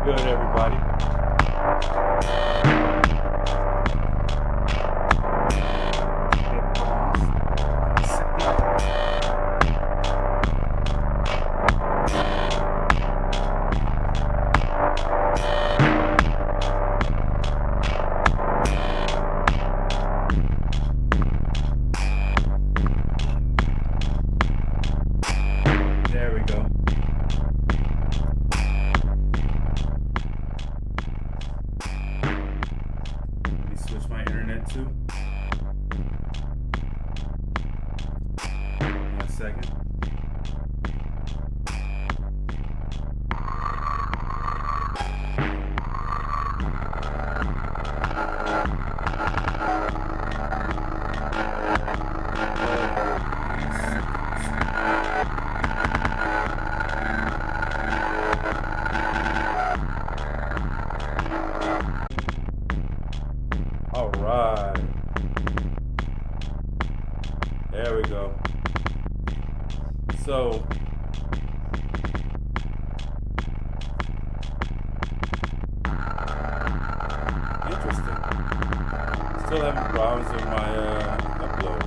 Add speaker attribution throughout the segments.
Speaker 1: Good, everybody. There we go. Let me switch my internet too. 1 second. All right. There we go. So, interesting. Still having problems with my upload.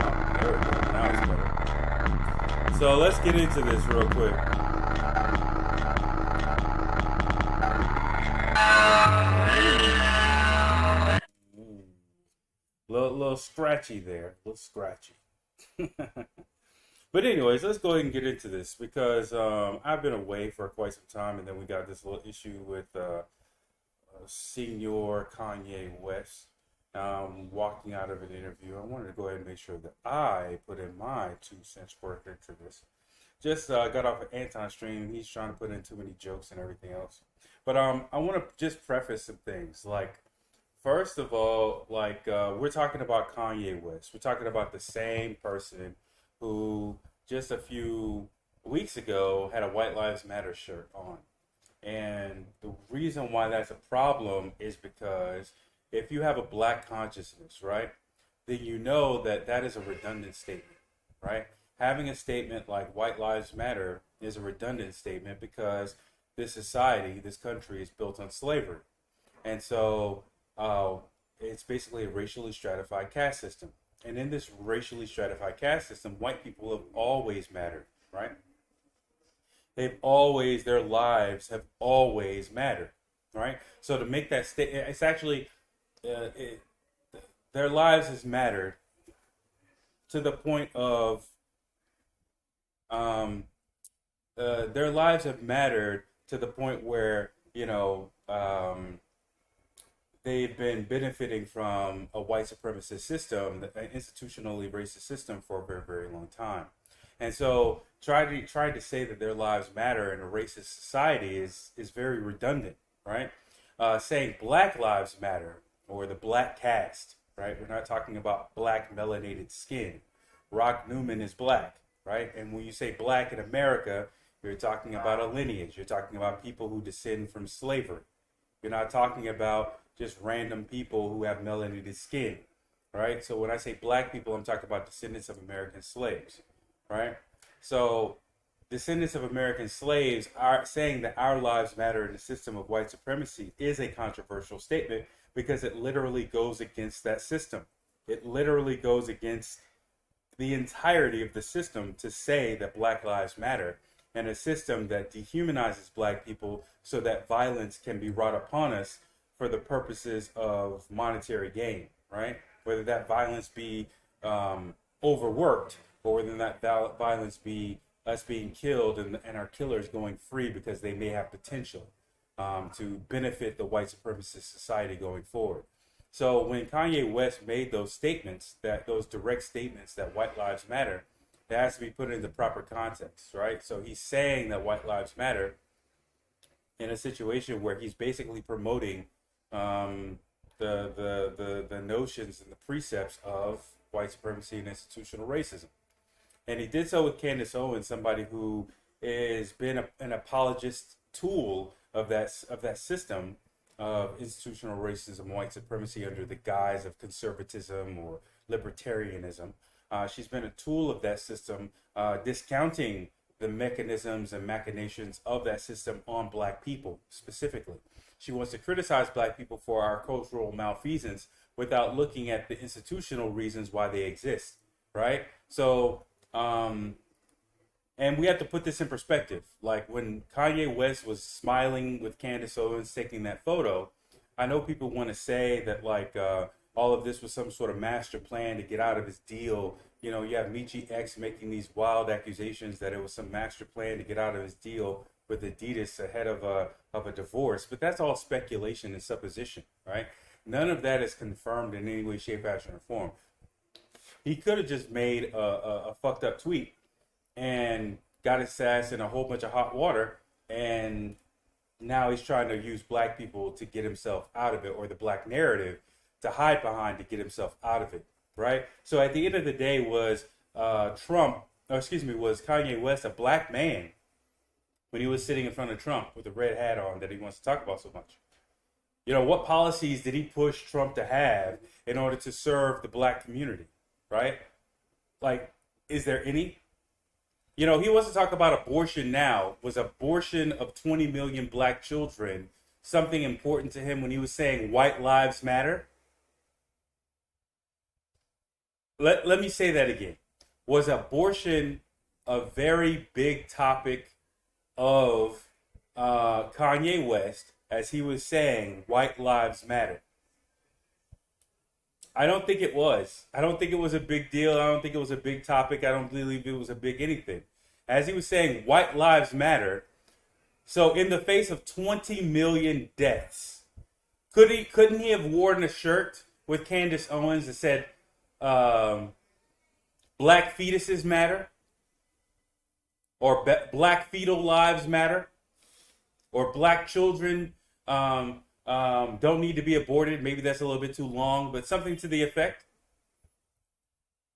Speaker 1: Oh, there we go. Now it's better. So let's get into this real quick. Little scratchy there. A little scratchy. But anyways, let's go ahead and get into this because I've been away for quite some time, and then we got this little issue with Senior Kanye West walking out of an interview. I wanted to go ahead and make sure that I put in my 2 cents worth into this. Just got off of Anton stream. He's trying to put in too many jokes and everything else. But I want to just preface some things. Like, first of all, we're talking about Kanye West. We're talking about the same person who just a few weeks ago had a White Lives Matter shirt on. And the reason why that's a problem is because if you have a black consciousness, right, then you know that that is a redundant statement, right? Having a statement like White Lives Matter is a redundant statement because this society, this country is built on slavery. And so it's basically a racially stratified caste system. And in this racially stratified caste system, white people have always mattered, right? Their lives have always mattered, right? So to make that statement, it's actually, it, their lives has mattered to the point of, um, their lives have mattered to the point where, they've been benefiting from a white supremacist system, an institutionally racist system for a very, very long time. And so trying to say that their lives matter in a racist society is very redundant, right? Saying black lives matter or the black caste, right? We're not talking about black melanated skin. Rock Newman is black, right? And when you say black in America, you're talking about a lineage. You're talking about people who descend from slavery. You're not talking about just random people who have melanated skin, right? So when I say black people, I'm talking about descendants of American slaves, right? So descendants of American slaves are saying that our lives matter in a system of white supremacy is a controversial statement because it literally goes against that system. It literally goes against the entirety of the system to say that Black Lives Matter and a system that dehumanizes black people so that violence can be wrought upon us for the purposes of monetary gain, right? Whether that violence be overworked or whether that violence be us being killed and our killers going free because they may have potential to benefit the white supremacist society going forward. So when Kanye West made those statements, that those direct statements that white lives matter, it has to be put into proper context, right? So he's saying that white lives matter in a situation where he's basically promoting the notions and the precepts of white supremacy and institutional racism. And he did so with Candace Owens, somebody who has been an apologist tool of that system of institutional racism, white supremacy under the guise of conservatism or libertarianism. She's been a tool of that system, discounting the mechanisms and machinations of that system on black people specifically. She wants to criticize black people for our cultural malfeasance without looking at the institutional reasons why they exist, right? So, and we have to put this in perspective. Like when Kanye West was smiling with Candace Owens taking that photo, I know people want to say that all of this was some sort of master plan to get out of his deal. You know, you have Michi X making these wild accusations that it was some master plan to get out of his deal with Adidas ahead of a divorce. But that's all speculation and supposition, right? None of that is confirmed in any way, shape, fashion, or form. He could have just made a fucked up tweet and got his ass in a whole bunch of hot water, and now he's trying to use black people to get himself out of it, or the black narrative to hide behind to get himself out of it, right? So at the end of the day, was Kanye West a black man when he was sitting in front of Trump with a red hat on that he wants to talk about so much? You know, what policies did he push Trump to have in order to serve the black community, right? Like, is there any? You know, he wants to talk about abortion now. Was abortion of 20 million black children something important to him when he was saying white lives matter? Let me say that again. Was abortion a very big topic of Kanye West as he was saying white lives matter? I don't think it was. I don't think it was a big deal. I don't think it was a big topic. I don't believe it was a big anything. As he was saying, white lives matter. So in the face of 20 million deaths, couldn't he have worn a shirt with Candace Owens that said, black fetuses matter? Or black fetal lives matter? Or black children don't need to be aborted. Maybe that's a little bit too long, but something to the effect.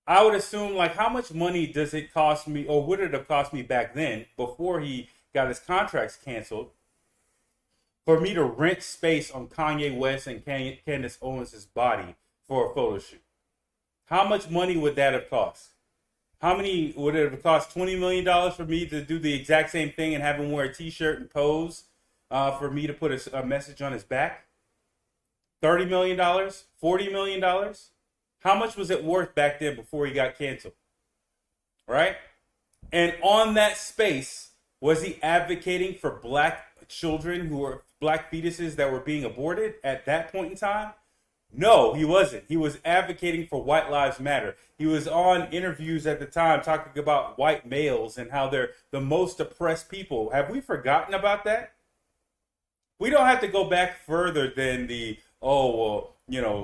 Speaker 1: I would assume, like, how much money does it cost me, or would it have cost me back then, before he got his contracts canceled, for me to rent space on Kanye West and Candace Owens' body for a photo shoot? How much money would that have cost? How many would it have cost? $20 million for me to do the exact same thing and have him wear a t-shirt and pose? For me to put a message on his back? $30 million? $40 million? How much was it worth back then before he got canceled? Right? And on that space, was he advocating for black children who were black fetuses that were being aborted at that point in time? No, he wasn't. He was advocating for white lives matter. He was on interviews at the time talking about white males and how they're the most oppressed people. Have we forgotten about that? We don't have to go back further than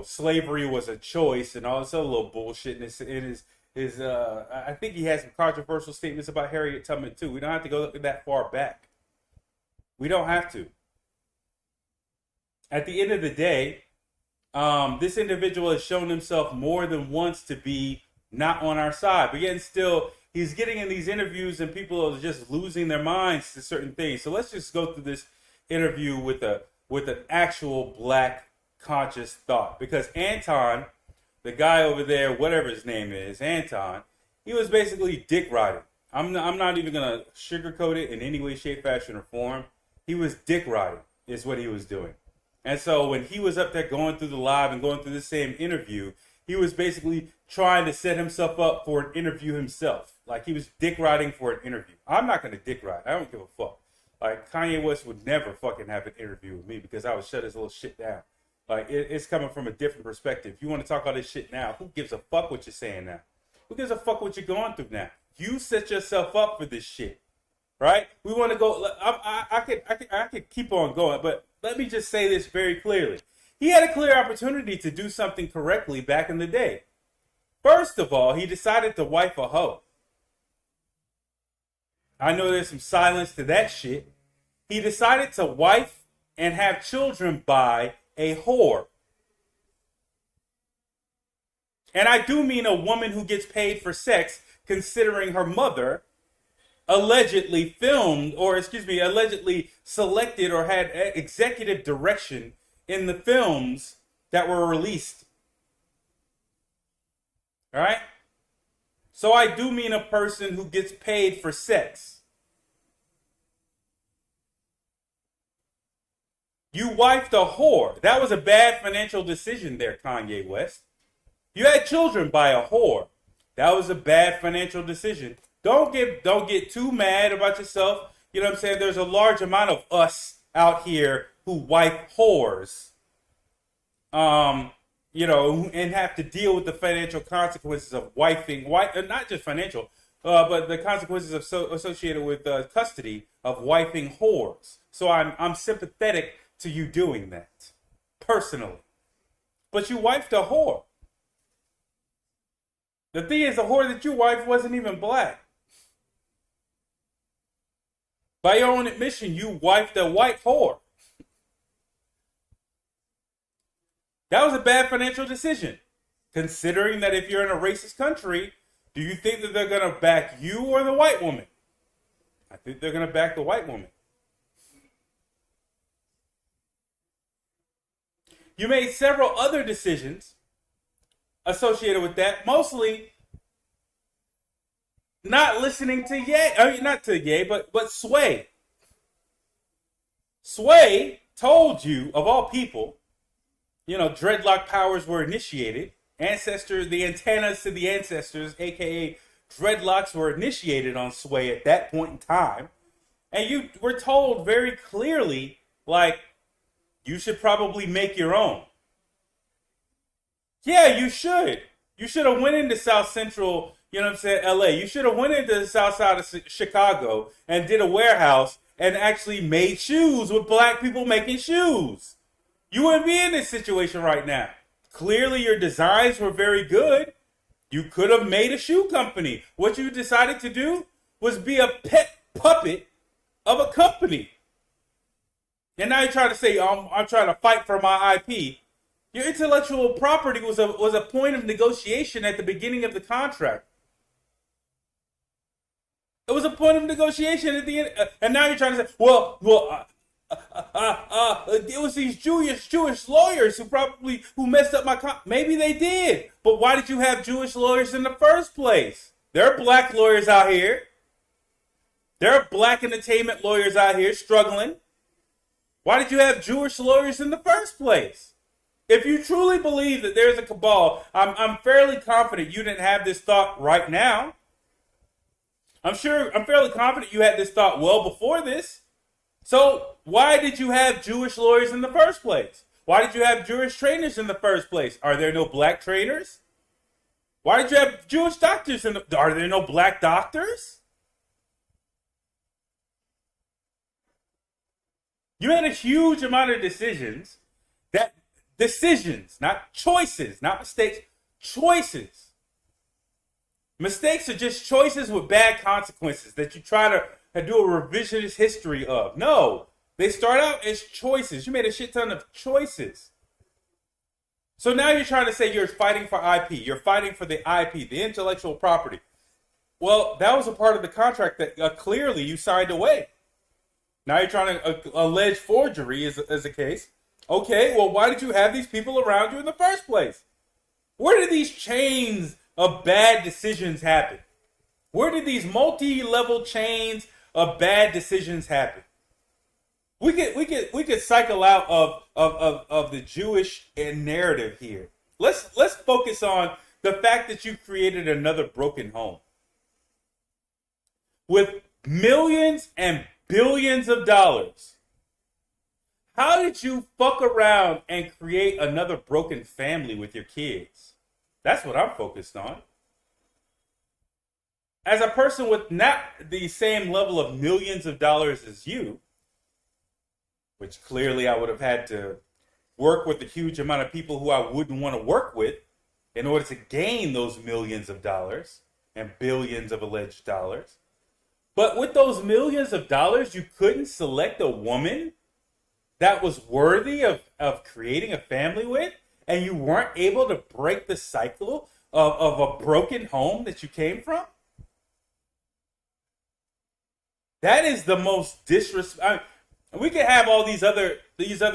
Speaker 1: slavery was a choice and all this other little bullshit. And I think he has some controversial statements about Harriet Tubman too. We don't have to go that far back. We don't have to. At the end of the day, this individual has shown himself more than once to be not on our side. But yet still, he's getting in these interviews and people are just losing their minds to certain things. So let's just go through this interview with an actual black conscious thought, because Anton, the guy over there, whatever his name is, Anton, he was basically dick riding. I'm not even gonna sugarcoat it in any way, shape, fashion, or form. He was dick riding is what he was doing. And so when he was up there going through the live and going through the same interview, he was basically trying to set himself up for an interview himself. Like he was dick riding for an interview. I'm not gonna dick ride. I don't give a fuck. Like, Kanye West would never fucking have an interview with me because I would shut his little shit down. Like, it's coming from a different perspective. You want to talk all this shit now, who gives a fuck what you're saying now? Who gives a fuck what you're going through now? You set yourself up for this shit, right? We want to go, I could keep on going, but let me just say this very clearly. He had a clear opportunity to do something correctly back in the day. First of all, he decided to wife a hoe. I know there's some silence to that shit. He decided to wife and have children by a whore. And I do mean a woman who gets paid for sex, considering her mother allegedly allegedly selected or had executive direction in the films that were released. All right? So I do mean a person who gets paid for sex. You wifed a whore. That was a bad financial decision there, Kanye West. You had children by a whore. That was a bad financial decision. Don't get too mad about yourself. You know what I'm saying? There's a large amount of us out here who wife whores. And have to deal with the financial consequences of wifing, not just financial, but the consequences associated with custody of wifing whores. So I'm sympathetic to you doing that, personally. But you wifed a whore. The thing is, the whore that you wifed wasn't even black. By your own admission, you wifed a white whore. That was a bad financial decision. Considering that if you're in a racist country, do you think that they're going to back you or the white woman? I think they're going to back the white woman. You made several other decisions associated with that, mostly not listening to Ye. I mean, not to Ye, but Sway. Sway told you, of all people, dreadlock powers were initiated. The antennas to the ancestors, aka dreadlocks, were initiated on Sway at that point in time. And you were told very clearly, like, you should probably make your own. Yeah, you should. You should have went into South Central, LA. You should have went into the South Side of Chicago and did a warehouse and actually made shoes with black people making shoes. You wouldn't be in this situation right now. Clearly, your designs were very good. You could have made a shoe company. What you decided to do was be a pet puppet of a company. And now you're trying to say, I'm trying to fight for my IP. Your intellectual property was a point of negotiation at the beginning of the contract. It was a point of negotiation at the end. And now you're trying to say, it was these Jewish lawyers who messed up my maybe they did. But why did you have Jewish lawyers in the first place? There are black lawyers out here. There are black entertainment lawyers out here struggling. Why did you have Jewish lawyers in the first place? If you truly believe that there's a cabal, I'm fairly confident you didn't have this thought right now. I'm fairly confident you had this thought well before this. So why did you have Jewish lawyers in the first place? Why did you have Jewish trainers in the first place? Are there no black trainers? Why did you have Jewish doctors are there no black doctors? You had a huge amount of decisions, not choices, not mistakes, choices. Mistakes are just choices with bad consequences that you try to do a revisionist history of. No, they start out as choices. You made a shit ton of choices. So now you're trying to say you're fighting for IP. You're fighting for the IP, the intellectual property. Well, that was a part of the contract that clearly you signed away. Now you're trying to allege forgery as a case. Okay, well, why did you have these people around you in the first place? Where did these chains of bad decisions happen? Where did these multi-level chains of bad decisions happen? We could cycle out of the Jewish narrative here. Let's focus on the fact that you created another broken home with millions and billions of dollars. How did you fuck around and create another broken family with your kids? That's what I'm focused on. As a person with not the same level of millions of dollars as you, which clearly I would have had to work with a huge amount of people who I wouldn't want to work with in order to gain those millions of dollars and billions of alleged dollars. But with those millions of dollars, you couldn't select a woman that was worthy of creating a family with, and you weren't able to break the cycle of a broken home that you came from? That is the most disrespect. We could have all these other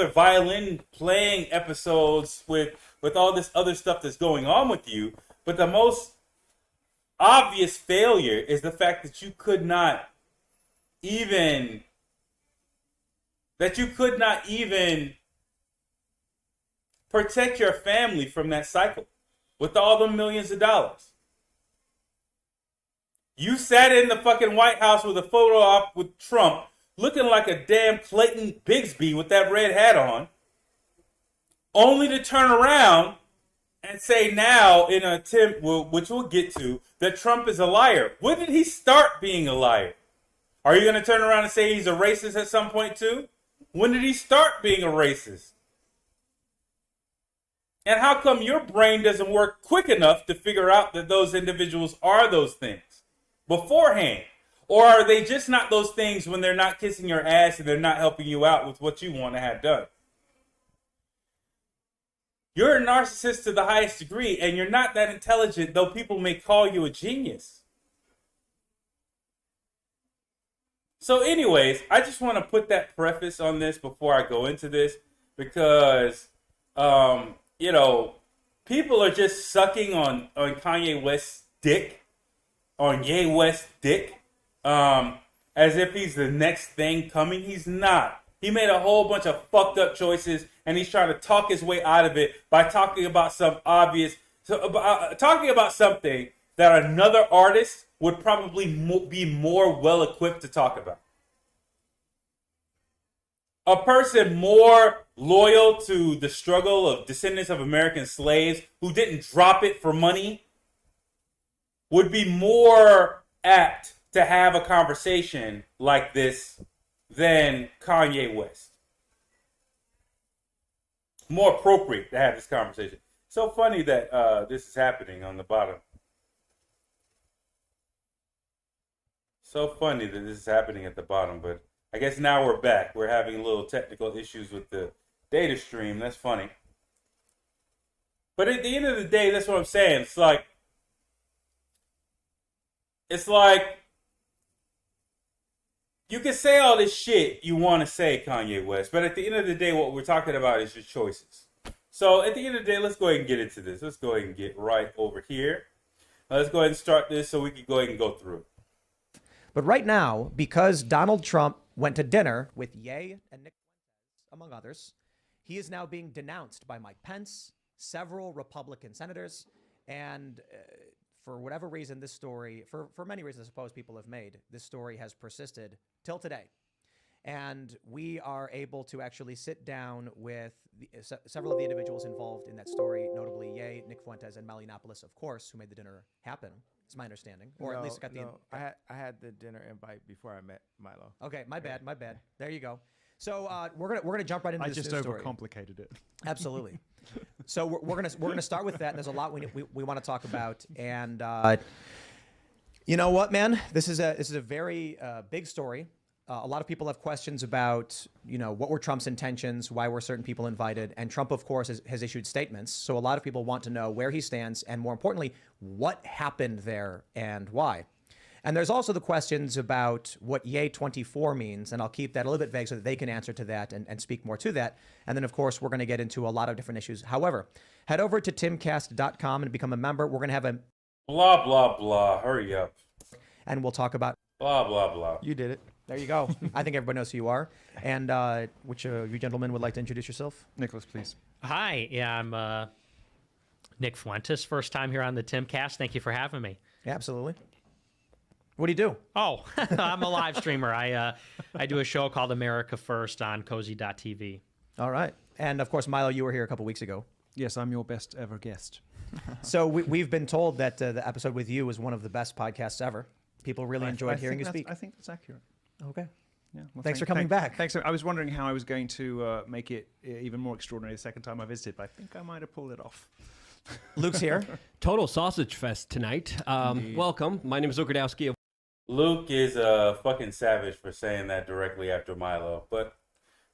Speaker 1: violin playing episodes with all this other stuff that's going on with you, but the most obvious failure is the fact that you could not even protect your family from that cycle with all the millions of dollars. You sat in the fucking White House with a photo op with Trump looking like a damn Clayton Bigsby with that red hat on, only to turn around and say now, in an attempt, which we'll get to, that Trump is a liar. When did he start being a liar? Are you going to turn around and say he's a racist at some point too? When did he start being a racist? And how come your brain doesn't work quick enough to figure out that those individuals are those things beforehand? Or are they just not those things when they're not kissing your ass and they're not helping you out with what you want to have done? You're a narcissist to the highest degree, and you're not that intelligent, though people may call you a genius. So anyways, I just want to put that preface on this before I go into this, because, people are just sucking on Kanye West's dick, on Ye West's dick, as if he's the next thing coming. He's not. He made a whole bunch of fucked up choices, and he's trying to talk his way out of it by talking about talking about something that another artist would probably be more well equipped to talk about. A person more loyal to the struggle of descendants of American slaves who didn't drop it for money would be more apt to have a conversation like this than Kanye West. More appropriate to have this conversation. So funny that this is happening on the bottom. So funny that this is happening at the bottom, but I guess now we're back. We're having a little technical issues with the data stream. That's funny. But at the end of the day, that's what I'm saying. It's like you can say all this shit you want to say, Kanye West, but at the end of the day, what we're talking about is your choices. So at the end of the day, let's go ahead and get into this. Let's go ahead and get right over here. Let's go ahead and start this so we can go ahead and go through it.
Speaker 2: But right now, because Donald Trump went to dinner with Ye and Nick, among others, he is now being denounced by Mike Pence, several Republican senators, and for whatever reason, this story, for many reasons I suppose people have made, this story has persisted till today. And we are able to actually sit down with several of the individuals involved in that story, notably Ye, Nick Fuentes, and Mel Yiannopoulos, of course, who made the dinner happen. It's my understanding, or at least got the.
Speaker 3: I had the dinner invite before I met Milo.
Speaker 2: Okay, my bad. There you go. So we're gonna jump right into this story.
Speaker 4: I just overcomplicated it.
Speaker 2: Absolutely. So we're gonna start with that. And there's a lot we want to talk about, and you know what, man, this is a very big story. A lot of people have questions about, what were Trump's intentions, why were certain people invited, and Trump, of course, has issued statements. So a lot of people want to know where he stands, and more importantly, what happened there and why. And there's also the questions about what Ye 24 means, and I'll keep that a little bit vague so that they can answer to that and speak more to that. And then, of course, we're going to get into a lot of different issues. However, head over to timcast.com and become a member. We're going to have a
Speaker 1: blah, blah, blah. Hurry up.
Speaker 2: And we'll talk about
Speaker 1: blah, blah, blah.
Speaker 3: You did it.
Speaker 2: There you go. I think everybody knows who you are. And which you gentlemen would like to introduce yourself?
Speaker 4: Nicholas, please.
Speaker 5: Hi. Yeah, I'm Nick Fuentes. First time here on the Timcast. Thank you for having me.
Speaker 2: Yeah, absolutely. What do you do?
Speaker 5: Oh, I'm a live streamer. I do a show called America First on Cozy.tv.
Speaker 2: All right. And, of course, Milo, you were here a couple weeks ago.
Speaker 4: Yes, I'm your best ever guest.
Speaker 2: So we've been told that the episode with you was one of the best podcasts ever. People really enjoyed hearing you speak.
Speaker 4: I think that's accurate.
Speaker 2: Okay.
Speaker 4: Yeah. Well,
Speaker 2: thanks for coming back.
Speaker 4: Thanks. I was wondering how I was going to make it even more extraordinary the second time I visited, but I think I might have pulled it off.
Speaker 2: Luke's here.
Speaker 6: Total Sausage Fest tonight. Welcome. My name is Luke Radowski.
Speaker 1: Luke is a fucking savage for saying that directly after Milo, but,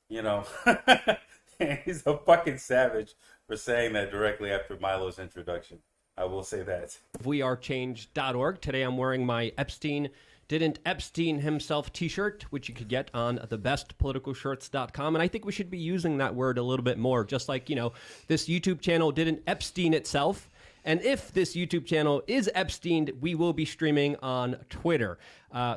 Speaker 1: he's a fucking savage for saying that directly after Milo's introduction. I will say that.
Speaker 6: WeAreChange.org. Today I'm wearing my Epstein Didn't Epstein Himself t-shirt, which you could get on thebestpoliticalshirts.com. And I think we should be using that word a little bit more, just like, this YouTube channel didn't Epstein itself. And if this YouTube channel is Epsteined, we will be streaming on Twitter.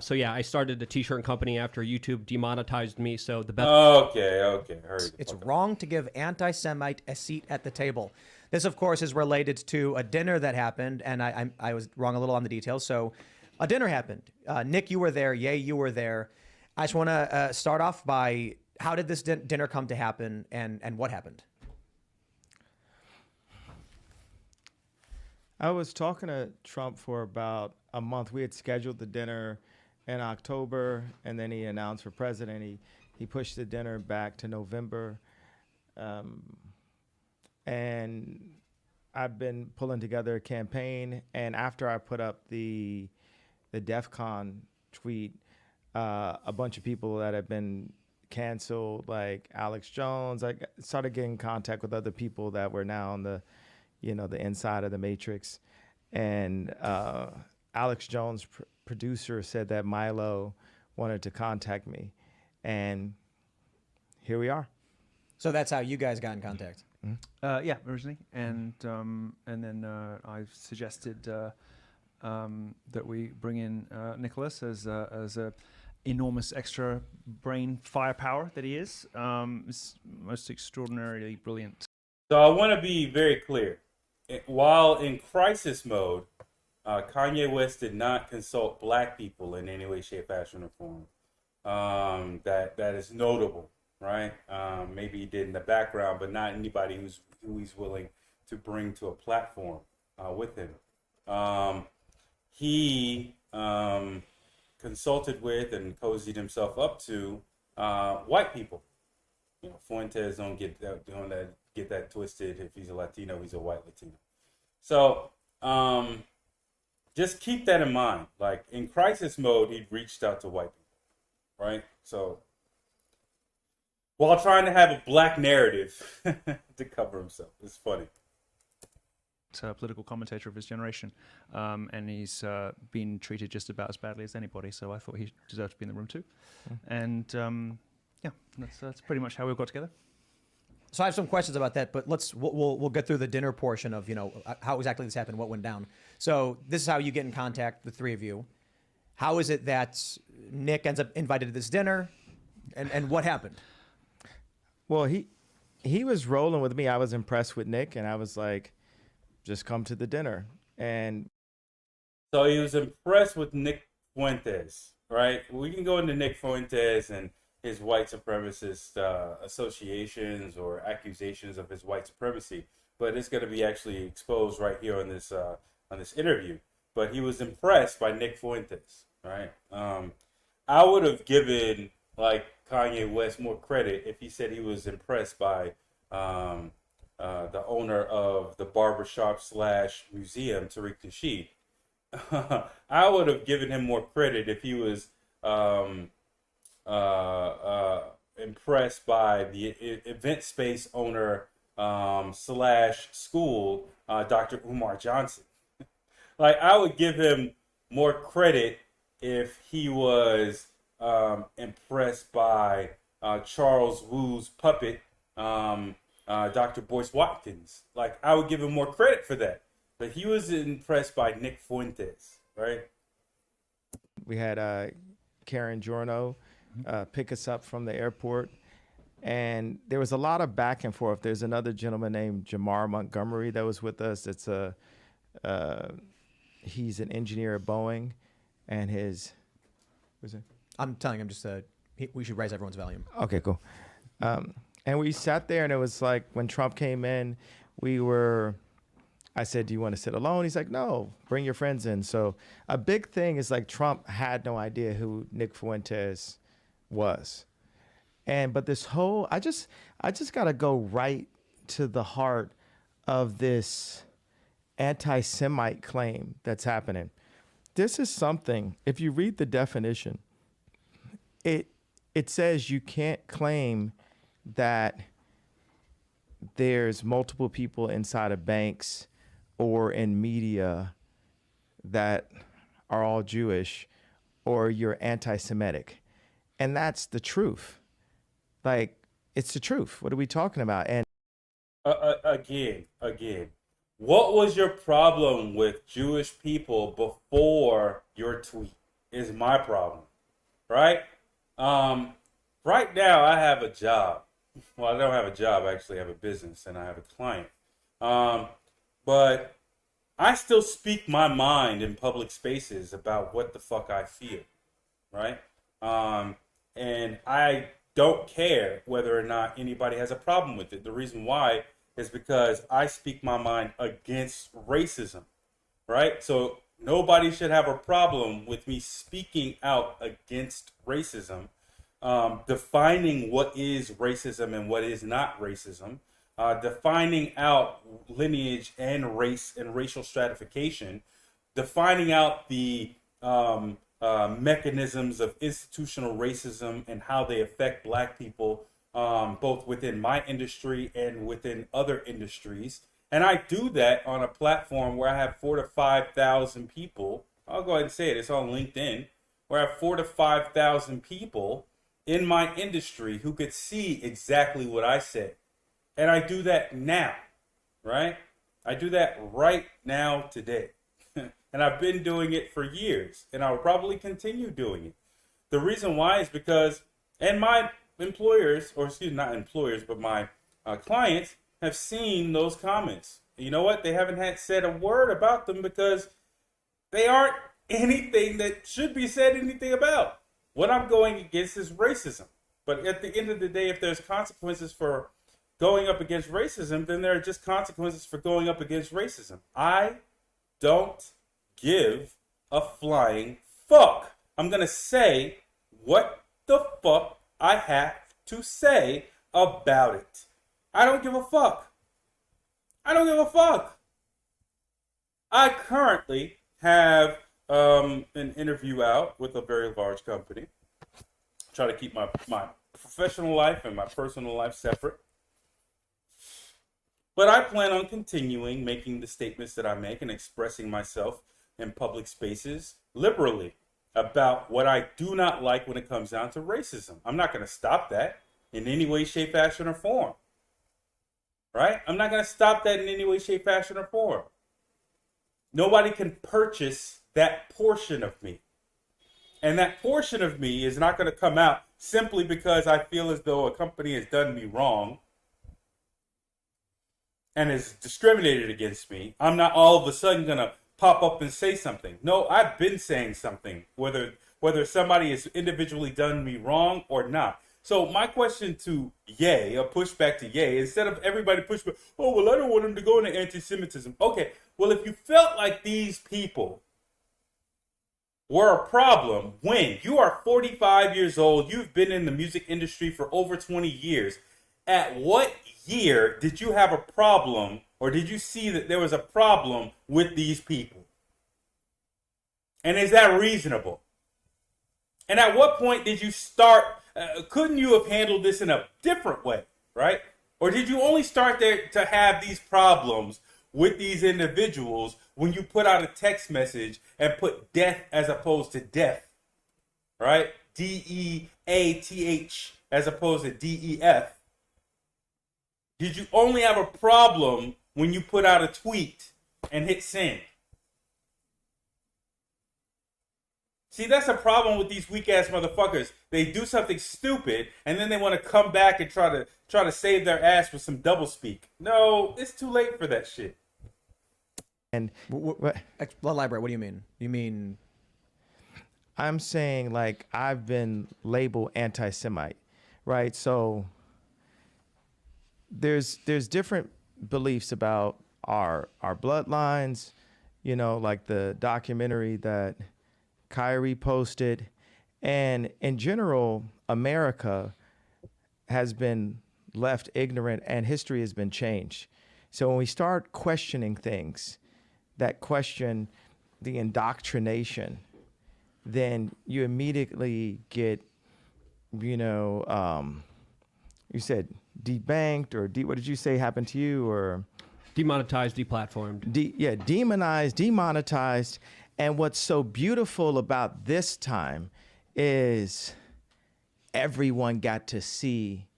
Speaker 6: So yeah, I started a t-shirt company after YouTube demonetized me. So the best.
Speaker 1: Okay. Hurry.
Speaker 2: It's wrong to give anti-Semite a seat at the table. This, of course, is related to a dinner that happened, and I was wrong a little on the details. So a dinner happened. Nick, you were there. Ye, you were there. I just want to start off by, how did this dinner come to happen, and what happened?
Speaker 3: I was talking to Trump for about a month. We had scheduled the dinner in October, and then he announced for president. He pushed the dinner back to November. And I've been pulling together a campaign. And after I put up the DEF CON tweet, a bunch of people that have been canceled, like Alex Jones, I started getting in contact with other people that were now on the inside of the matrix. And Alex Jones, producer, said that Milo wanted to contact me. And here we are.
Speaker 2: So that's how you guys got in contact.
Speaker 4: Yeah, originally, and then I suggested that we bring in Nicholas as a enormous extra brain firepower that he is. Most extraordinarily brilliant.
Speaker 1: So I want to be very clear. While in crisis mode, Kanye West did not consult black people in any way, shape, fashion, or form. That is notable. Right? Maybe he did in the background, but not anybody who he's willing to bring to a platform with him. He consulted with and cozied himself up to white people. Fuentes don't get that twisted. If he's a Latino, he's a white Latino. So just keep that in mind. Like in crisis mode, he reached out to white people, right? So, while trying to have a black narrative to cover himself. It's funny.
Speaker 4: It's a political commentator of his generation, and he's been treated just about as badly as anybody, so I thought he deserved to be in the room too. And yeah, that's pretty much how we got together.
Speaker 2: So I have some questions about that, but we'll get through the dinner portion of how exactly this happened, what went down. So this is how you get in contact, the three of you. How is it that Nick ends up invited to this dinner, and what happened?
Speaker 3: Well, he was rolling with me. I was impressed with Nick, and I was like, just come to the dinner. And
Speaker 1: so he was impressed with Nick Fuentes, right? We can go into Nick Fuentes and his white supremacist associations or accusations of his white supremacy, but it's going to be actually exposed right here on this interview. But he was impressed by Nick Fuentes, right? I would have given Kanye West more credit if he said he was impressed by the owner of the barbershop / museum, Tariq Nasheed. I would have given him more credit if he was impressed by the event space owner / school, Dr. Umar Johnson. I would give him more credit if he was impressed by Charles Wu's puppet, Dr. Boyce Watkins. I would give him more credit for that. But he was impressed by Nick Fuentes, right?
Speaker 3: we had Karen Giorno pick us up from the airport. And there was a lot of back and forth. There's another gentleman named Jamar Montgomery that was with us. It's he's an engineer at Boeing, and what's it?
Speaker 2: I'm telling him we should raise everyone's volume.
Speaker 3: Okay, cool. And we sat there, and it was like when Trump came in, I said, do you want to sit alone? He's like, no, bring your friends in. So a big thing is Trump had no idea who Nick Fuentes was. But this whole, I just got to go right to the heart of this anti-Semite claim that's happening. This is something, if you read the definition, it says you can't claim that there's multiple people inside of banks or in media that are all Jewish, or you're anti-Semitic. And that's the truth. It's the truth. What are we talking about? And
Speaker 1: again, what was your problem with Jewish people before your tweet? Is my problem, right? Right now, I have a job. Well, I don't have a job. I actually have a business, and I have a client. But I still speak my mind in public spaces about what the fuck I feel, right? And I don't care whether or not anybody has a problem with it. The reason why is because I speak my mind against racism, right? So nobody should have a problem with me speaking out against racism, defining what is racism and what is not racism, defining out lineage and race and racial stratification, defining out the mechanisms of institutional racism and how they affect Black people, both within my industry and within other industries. And I do that on a platform where I have 4,000 to 5,000 people. I'll go ahead and say it. It's on LinkedIn, where I have 4,000 to 5,000 people in my industry who could see exactly what I said. And I do that now, right? I do that right now today. And I've been doing it for years, and I'll probably continue doing it. The reason why is because, and my employers, or excuse me, not employers, but my clients have seen those comments. You know what? They haven't said a word about them because they aren't anything that should be said anything about. What I'm going against is racism. But at the end of the day, if there's consequences for going up against racism, then there are just consequences for going up against racism. I don't give a flying fuck. I'm going to say what the fuck I have to say about it. I don't give a fuck. I don't give a fuck. I currently have an interview out with a very large company. Try to keep my professional life and my personal life separate. But I plan on continuing making the statements that I make and expressing myself in public spaces liberally about what I do not like when it comes down to racism. I'm not going to stop that in any way, shape, fashion, or form. Right? I'm not going to stop that in any way, shape, fashion, or form. Nobody can purchase that portion of me. And that portion of me is not going to come out simply because I feel as though a company has done me wrong and has discriminated against me. I'm not all of a sudden going to pop up and say something. No, I've been saying something, whether somebody has individually done me wrong or not. So my question to Ye, a pushback to Ye, instead of everybody pushback, oh, well, I don't want him to go into anti-Semitism. Okay, well, if you felt like these people were a problem when you are 45 years old, you've been in the music industry for over 20 years, at what year did you have a problem, or did you see that there was a problem with these people? And is that reasonable? And at what point did you start? Couldn't you have handled this in a different way, right? Or did you only start there to have these problems with these individuals when you put out a text message and put death as opposed to death, right? DEATH as opposed to DEF. Did you only have a problem when you put out a tweet and hit send? See, that's a problem with these weak ass motherfuckers. They do something stupid and then they want to come back and try to save their ass with some doublespeak. No, it's too late for that shit.
Speaker 3: And
Speaker 2: Elaborate. What do you mean? You mean?
Speaker 3: I'm saying, like, I've been labeled anti-Semite, right? So there's different beliefs about our bloodlines, you know, like the documentary that Kyrie posted. And in general, America has been left ignorant and history has been changed. So when we start questioning things that question the indoctrination, then you immediately get, you know, you said debanked or what did you say happened to you? Or
Speaker 6: Demonetized, deplatformed.
Speaker 3: Demonized, demonetized. And what's so beautiful about this time is everyone got to see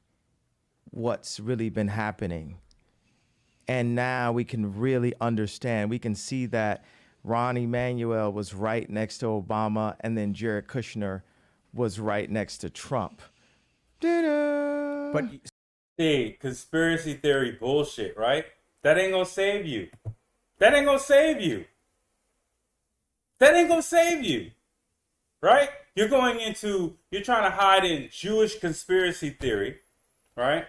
Speaker 3: what's really been happening. And now we can really understand. We can see that Ron Emanuel was right next to Obama, and then Jared Kushner was right next to Trump. Ta-da!
Speaker 2: But
Speaker 1: Hey, conspiracy theory bullshit, right? That ain't gonna save you. That ain't gonna save you. That ain't gonna save you. Right? You're trying to hide in Jewish conspiracy theory, right?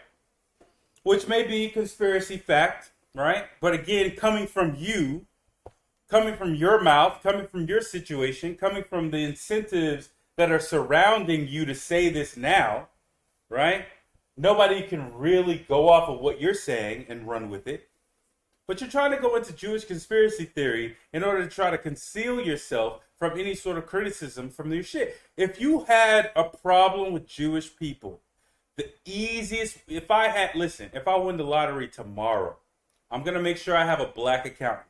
Speaker 1: Which may be conspiracy fact, right? But again, coming from you, coming from your mouth, coming from your situation, coming from the incentives that are surrounding you to say this now, right? Nobody can really go off of what you're saying and run with it. But you're trying to go into Jewish conspiracy theory in order to try to conceal yourself from any sort of criticism from your shit. If you had a problem with Jewish people, the easiest, if I win the lottery tomorrow, I'm going to make sure I have a black accountant.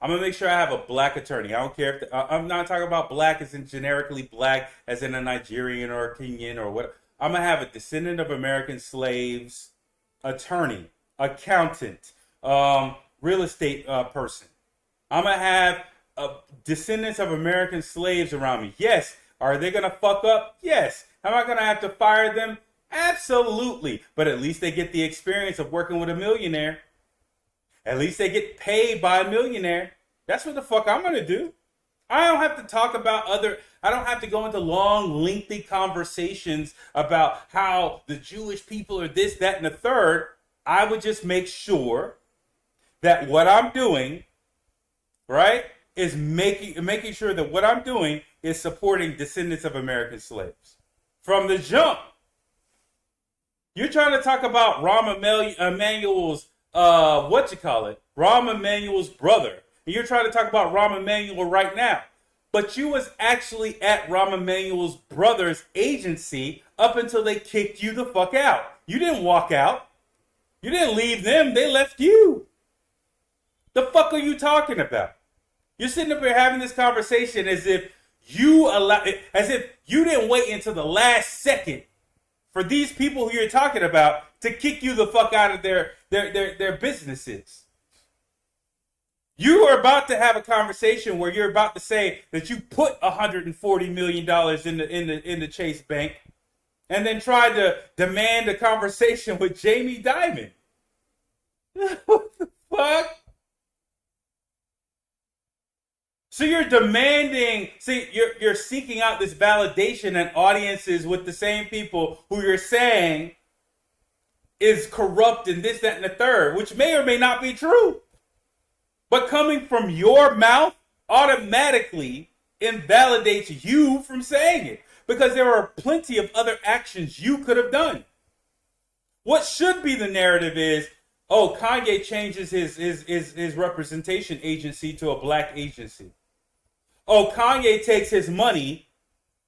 Speaker 1: I'm going to make sure I have a black attorney. I don't care if, I'm not talking about black as in generically black, as in a Nigerian or a Kenyan or what. I'm going to have a descendant of American slaves, attorney, accountant, real estate person. I'm going to have descendants of American slaves around me. Yes. Are they going to fuck up? Yes. Am I going to have to fire them? Absolutely. But at least they get the experience of working with a millionaire. At least they get paid by a millionaire. That's what the fuck I'm going to do. I don't have to talk about I don't have to go into long, lengthy conversations about how the Jewish people are this, that, and the third. I would just make sure that what I'm doing, right, is making sure that what I'm doing is supporting descendants of American slaves. From the jump. You're trying to talk about Rahm Emanuel's, Rahm Emanuel's brother. And you're trying to talk about Rahm Emanuel right now. But you was actually at Rahm Emanuel's brother's agency up until they kicked you the fuck out. You didn't walk out. You didn't leave them. They left you. The fuck are you talking about? You're sitting up here having this conversation as if you didn't wait until the last second for these people who you're talking about to kick you the fuck out of their businesses. You are about to have a conversation where you're about to say that you put $140 million in the Chase Bank, and then tried to demand a conversation with Jamie Dimon. What the fuck? So you're demanding, you're seeking out this validation and audiences with the same people who you're saying is corrupt and this, that, and the third, which may or may not be true. But coming from your mouth automatically invalidates you from saying it, because there are plenty of other actions you could have done. What should be the narrative is, oh, Kanye changes his representation agency to a black agency. Oh, Kanye takes his money,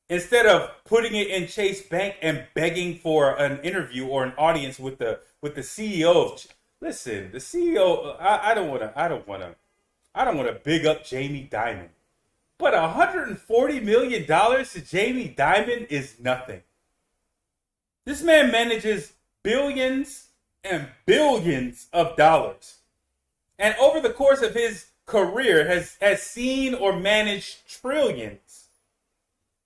Speaker 1: instead of putting it in Chase Bank and begging for an interview or an audience with the CEO of. Listen, the CEO. I don't want to big up Jamie Dimon, but $140 million to Jamie Dimon is nothing. This man manages billions and billions of dollars, and over the course of his career has seen or managed trillions.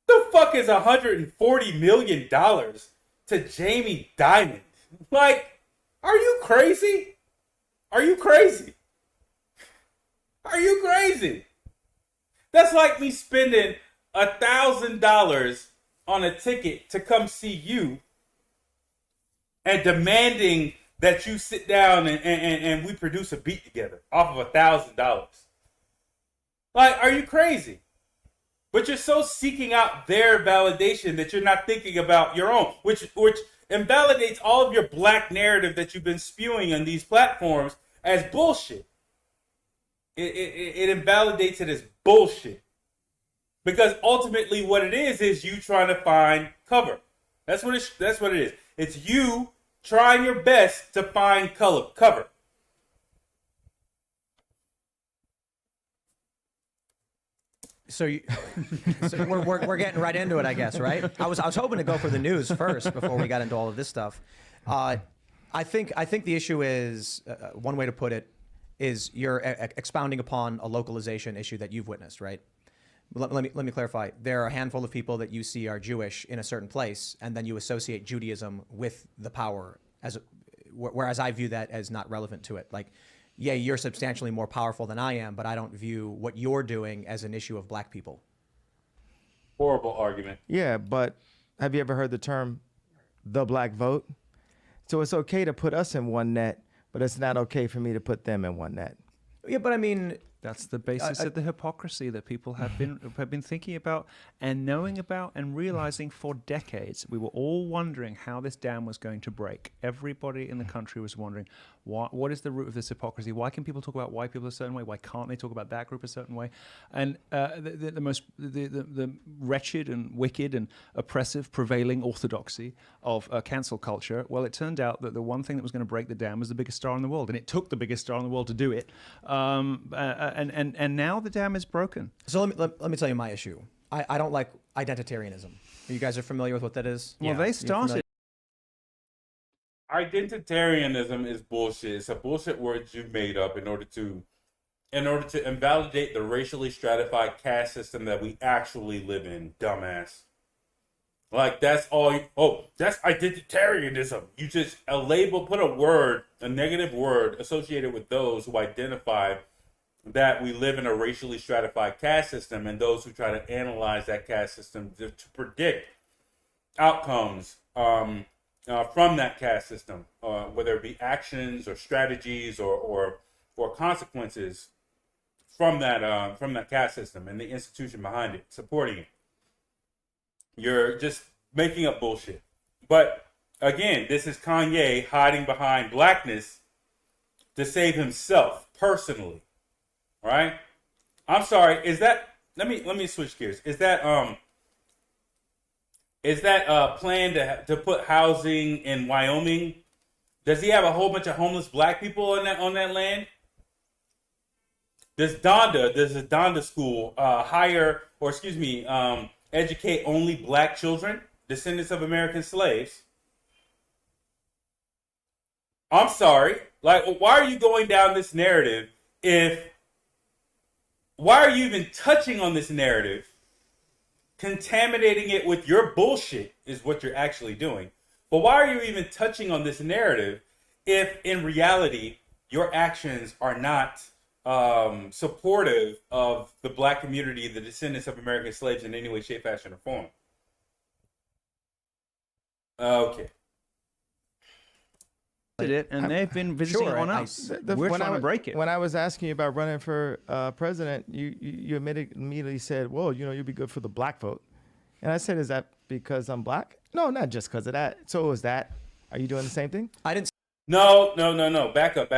Speaker 1: The fuck is $140 million to Jamie Dimon? Like, are you crazy? Are you crazy? Are you crazy? That's like me spending $1,000 on a ticket to come see you and demanding that you sit down and we produce a beat together off of $1,000. Like, are you crazy? But you're so seeking out their validation that you're not thinking about your own, which invalidates all of your black narrative that you've been spewing on these platforms as bullshit. It invalidates it as bullshit. Because ultimately what it is you trying to find cover. That's what it is. It's you trying your best to find cover.
Speaker 2: So we're getting right into it, I guess, right? I was hoping to go for the news first before we got into all of this stuff. I think the issue is one way to put it. is you're expounding upon a localization issue that you've witnessed, right? Let me clarify. There are a handful of people that you see are Jewish in a certain place, and then you associate Judaism with the power, whereas I view that as not relevant to it. Like, yeah, you're substantially more powerful than I am, but I don't view what you're doing as an issue of black people.
Speaker 1: Horrible argument.
Speaker 3: Yeah, but have you ever heard the term the black vote? So it's okay to put us in one net, but it's not okay for me to put them in one net.
Speaker 2: Yeah, but I mean,
Speaker 4: That's the basis of the hypocrisy that people have been thinking about and knowing about and realizing for decades. We were all wondering how this dam was going to break. Everybody in the country was wondering what is the root of this hypocrisy? Why can people talk about white people a certain way? Why can't they talk about that group a certain way? And the wretched and wicked and oppressive prevailing orthodoxy of cancel culture. Well, it turned out that the one thing that was going to break the dam was the biggest star in the world, and it took the biggest star in the world to do it. And now the dam is broken.
Speaker 2: so let me tell you my issue. I don't like identitarianism. You guys are familiar with what that is?
Speaker 4: Well, they
Speaker 2: You're
Speaker 4: started.
Speaker 2: familiar?
Speaker 1: Identitarianism is bullshit. It's a bullshit word you made up in order to invalidate the racially stratified caste system that we actually live in, dumbass. Like, that's all that's identitarianism. You just put a negative word associated with those who identify that we live in a racially stratified caste system, and those who try to analyze that caste system to predict outcomes from that caste system, whether it be actions or strategies or consequences from that caste system and the institution behind it, supporting it. You're just making up bullshit. But again, this is Kanye hiding behind blackness to save himself personally, right? I'm sorry. Is that? Let me switch gears. Is that plan to put housing in Wyoming? Does he have a whole bunch of homeless black people on that land? Does the Donda school educate only black children, descendants of American slaves? I'm sorry. Like, why are you going down this narrative why are you even touching on this narrative? Contaminating it with your bullshit is what you're actually doing. But why are you even touching on this narrative if in reality your actions are not supportive of the black community, the descendants of American slaves in any way, shape, fashion, or form? Okay.
Speaker 4: It, and they've been visiting
Speaker 2: Sure,
Speaker 4: on
Speaker 2: I-
Speaker 4: us. We're trying to break it.
Speaker 3: When I was asking you about running for president, you immediately said, well, you'd be good for the black vote. And I said, is that because I'm black? No, not just because of that. So is that, are you doing the same thing?
Speaker 2: I didn't
Speaker 1: No. Back up.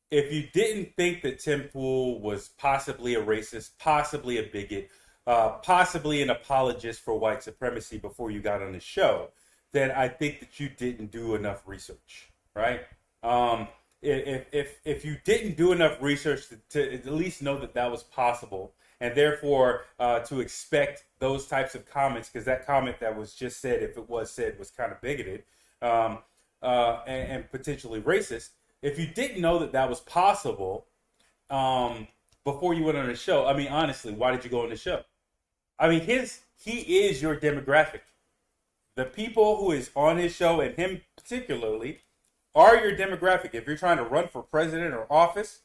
Speaker 1: If you didn't think that Tim Pool was possibly a racist, possibly a bigot, possibly an apologist for white supremacy before you got on the show, then I think that you didn't do enough research, right? If you didn't do enough research to at least know that was possible, and therefore to expect those types of comments, because that comment that was just said, if it was said, was kind of bigoted and potentially racist. If you didn't know that was possible before you went on the show, I mean, honestly, why did you go on the show? I mean, he is your demographic. The people who is on his show, and him particularly, are your demographic. If you're trying to run for president or office,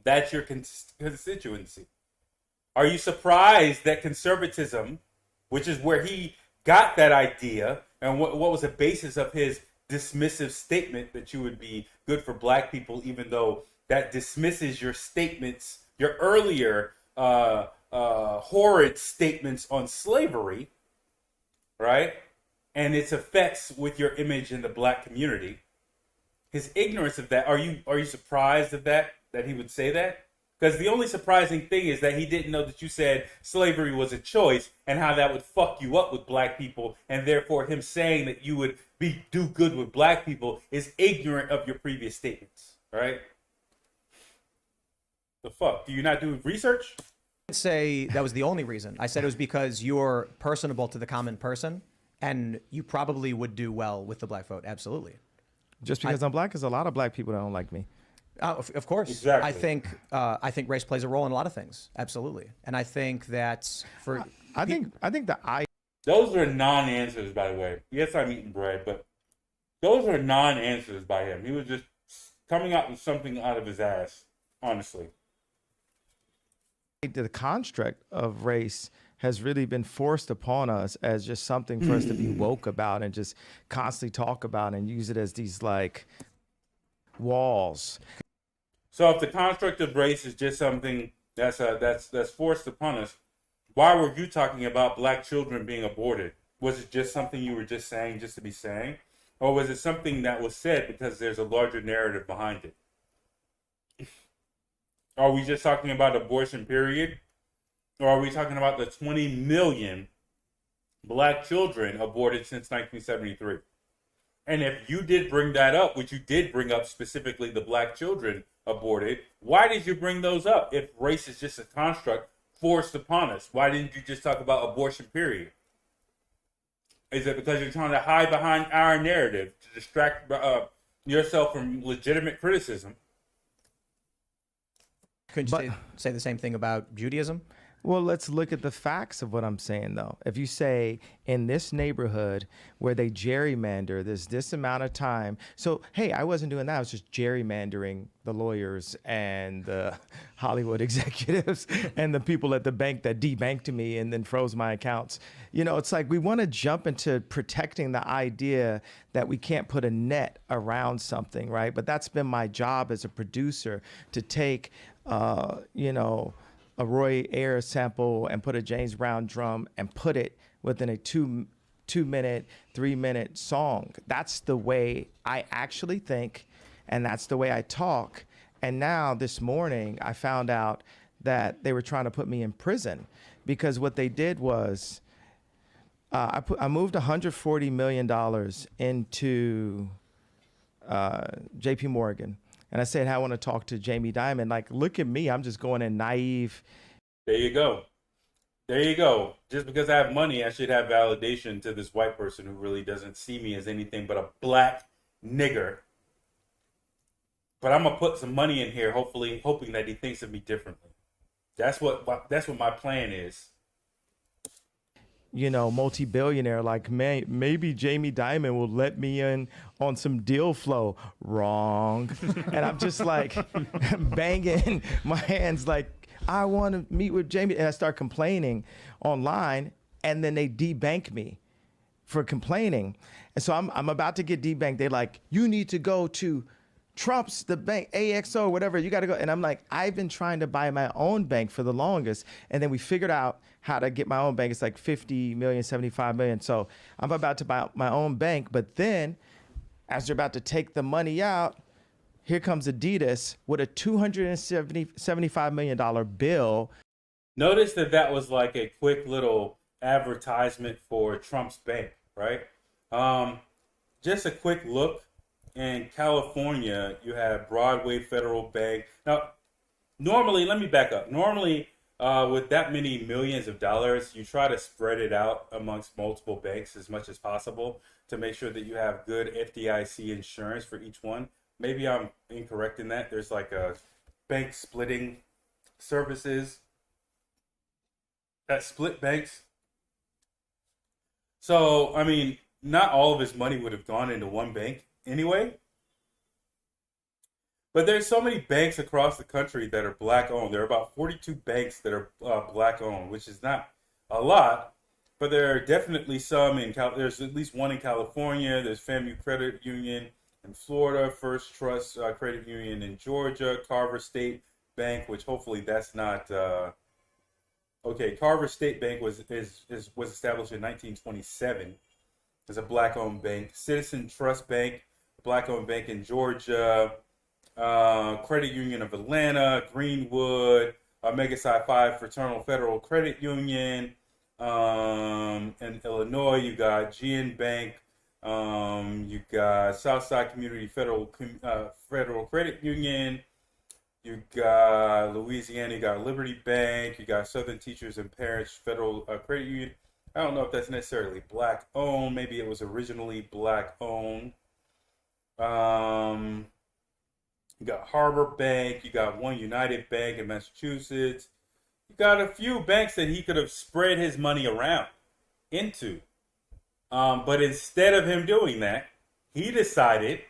Speaker 1: that's your constituency. Are you surprised that conservatism, which is where he got that idea, and what was the basis of his dismissive statement that you would be good for black people, even though that dismisses your statements, your earlier horrid statements on slavery, right? And its effects with your image in the black community. His ignorance of that, are you surprised of that he would say that? Because the only surprising thing is that he didn't know that you said slavery was a choice and how that would fuck you up with black people, and therefore him saying that you would do good with black people is ignorant of your previous statements, right? The fuck? Do you not do research?
Speaker 2: say that was the only reason. I said it was because you're personable to the common person, and you probably would do well with the black vote. Absolutely.
Speaker 3: Just because I'm black, there's a lot of black people that don't like me.
Speaker 2: Of course.
Speaker 1: Exactly.
Speaker 2: I think race plays a role in a lot of things. Absolutely. And I think that for
Speaker 3: I think the
Speaker 1: Those are non-answers, by the way. Yes, I'm eating bread, but those are non-answers by him. He was just coming out with something out of his ass, honestly.
Speaker 3: the construct of race has really been forced upon us as just something for us to be woke about and just constantly talk about and use it as these like walls.
Speaker 1: So if the construct of race is just something that's forced upon us, why were you talking about black children being aborted? Was it just something you were just saying just to be saying? Or was it something that was said because there's a larger narrative behind it? Are we just talking about abortion, period? Or are we talking about the 20 million black children aborted since 1973? And if you did bring that up, which you did bring up specifically the black children aborted, why did you bring those up if race is just a construct forced upon us? Why didn't you just talk about abortion, period? Is it because you're trying to hide behind our narrative to distract yourself from legitimate criticism?
Speaker 2: Couldn't you say the same thing about Judaism?
Speaker 3: Well, let's look at the facts of what I'm saying, though. If you say in this neighborhood where they gerrymander, there's this amount of time. So, hey, I wasn't doing that. I was just gerrymandering the lawyers and the Hollywood executives and the people at the bank that debanked me and then froze my accounts. You know, it's like we want to jump into protecting the idea that we can't put a net around something, right? But that's been my job as a producer to take, a Roy Ayers sample and put a James Brown drum and put it within a 2 minute, 3 minute song. That's the way I actually think, and that's the way I talk. And now this morning I found out that they were trying to put me in prison because what they did was I moved $140 million into JP Morgan. And I said, I want to talk to Jamie Dimon. Like, look at me. I'm just going in naive.
Speaker 1: There you go. There you go. Just because I have money, I should have validation to this white person who really doesn't see me as anything but a black nigger. But I'm gonna put some money in here, hopefully, hoping that he thinks of me differently. That's what my plan is.
Speaker 3: Multi-billionaire, like, maybe Jamie Dimon will let me in on some deal flow. Wrong. And I'm just like banging my hands like, I want to meet with Jamie. And I start complaining online, and then they debank me for complaining. And so I'm about to get debanked. They're like, you need to go to Trump's, the bank, AXO, whatever, you got to go. And I'm like, I've been trying to buy my own bank for the longest. And then we figured out how to get my own bank. It's like 50 million, 75 million. So I'm about to buy my own bank. But then as they're about to take the money out, here comes Adidas with a $275 million bill.
Speaker 1: Notice that was like a quick little advertisement for Trump's bank, right? Just a quick look. In California, you have Broadway Federal Bank. Now, normally, let me back up. Normally, with that many millions of dollars, you try to spread it out amongst multiple banks as much as possible to make sure that you have good FDIC insurance for each one. Maybe I'm incorrect in that. There's like a bank splitting services that split banks. So, I mean, not all of his money would have gone into one bank anyway. But there's so many banks across the country that are black owned. There are about 42 banks that are black owned, which is not a lot, but there are definitely some there's at least one in California. There's FAMU Credit Union in Florida, First Trust Credit Union in Georgia, Carver State Bank, which hopefully that's not okay. Carver State Bank was established in 1927 as a black owned bank. Citizen Trust Bank, black-owned bank in Georgia, Credit Union of Atlanta, Greenwood, Omega Psi Phi Fraternal Federal Credit Union. In Illinois, you got GN Bank. You got Southside Community Federal Credit Union. You got Louisiana, you got Liberty Bank. You got Southern Teachers and Parents Federal Credit Union. I don't know if that's necessarily black-owned. Maybe it was originally black-owned. You got Harbor Bank. You got One United Bank in Massachusetts. You got a few banks that he could have spread his money around into. But instead of him doing that, he decided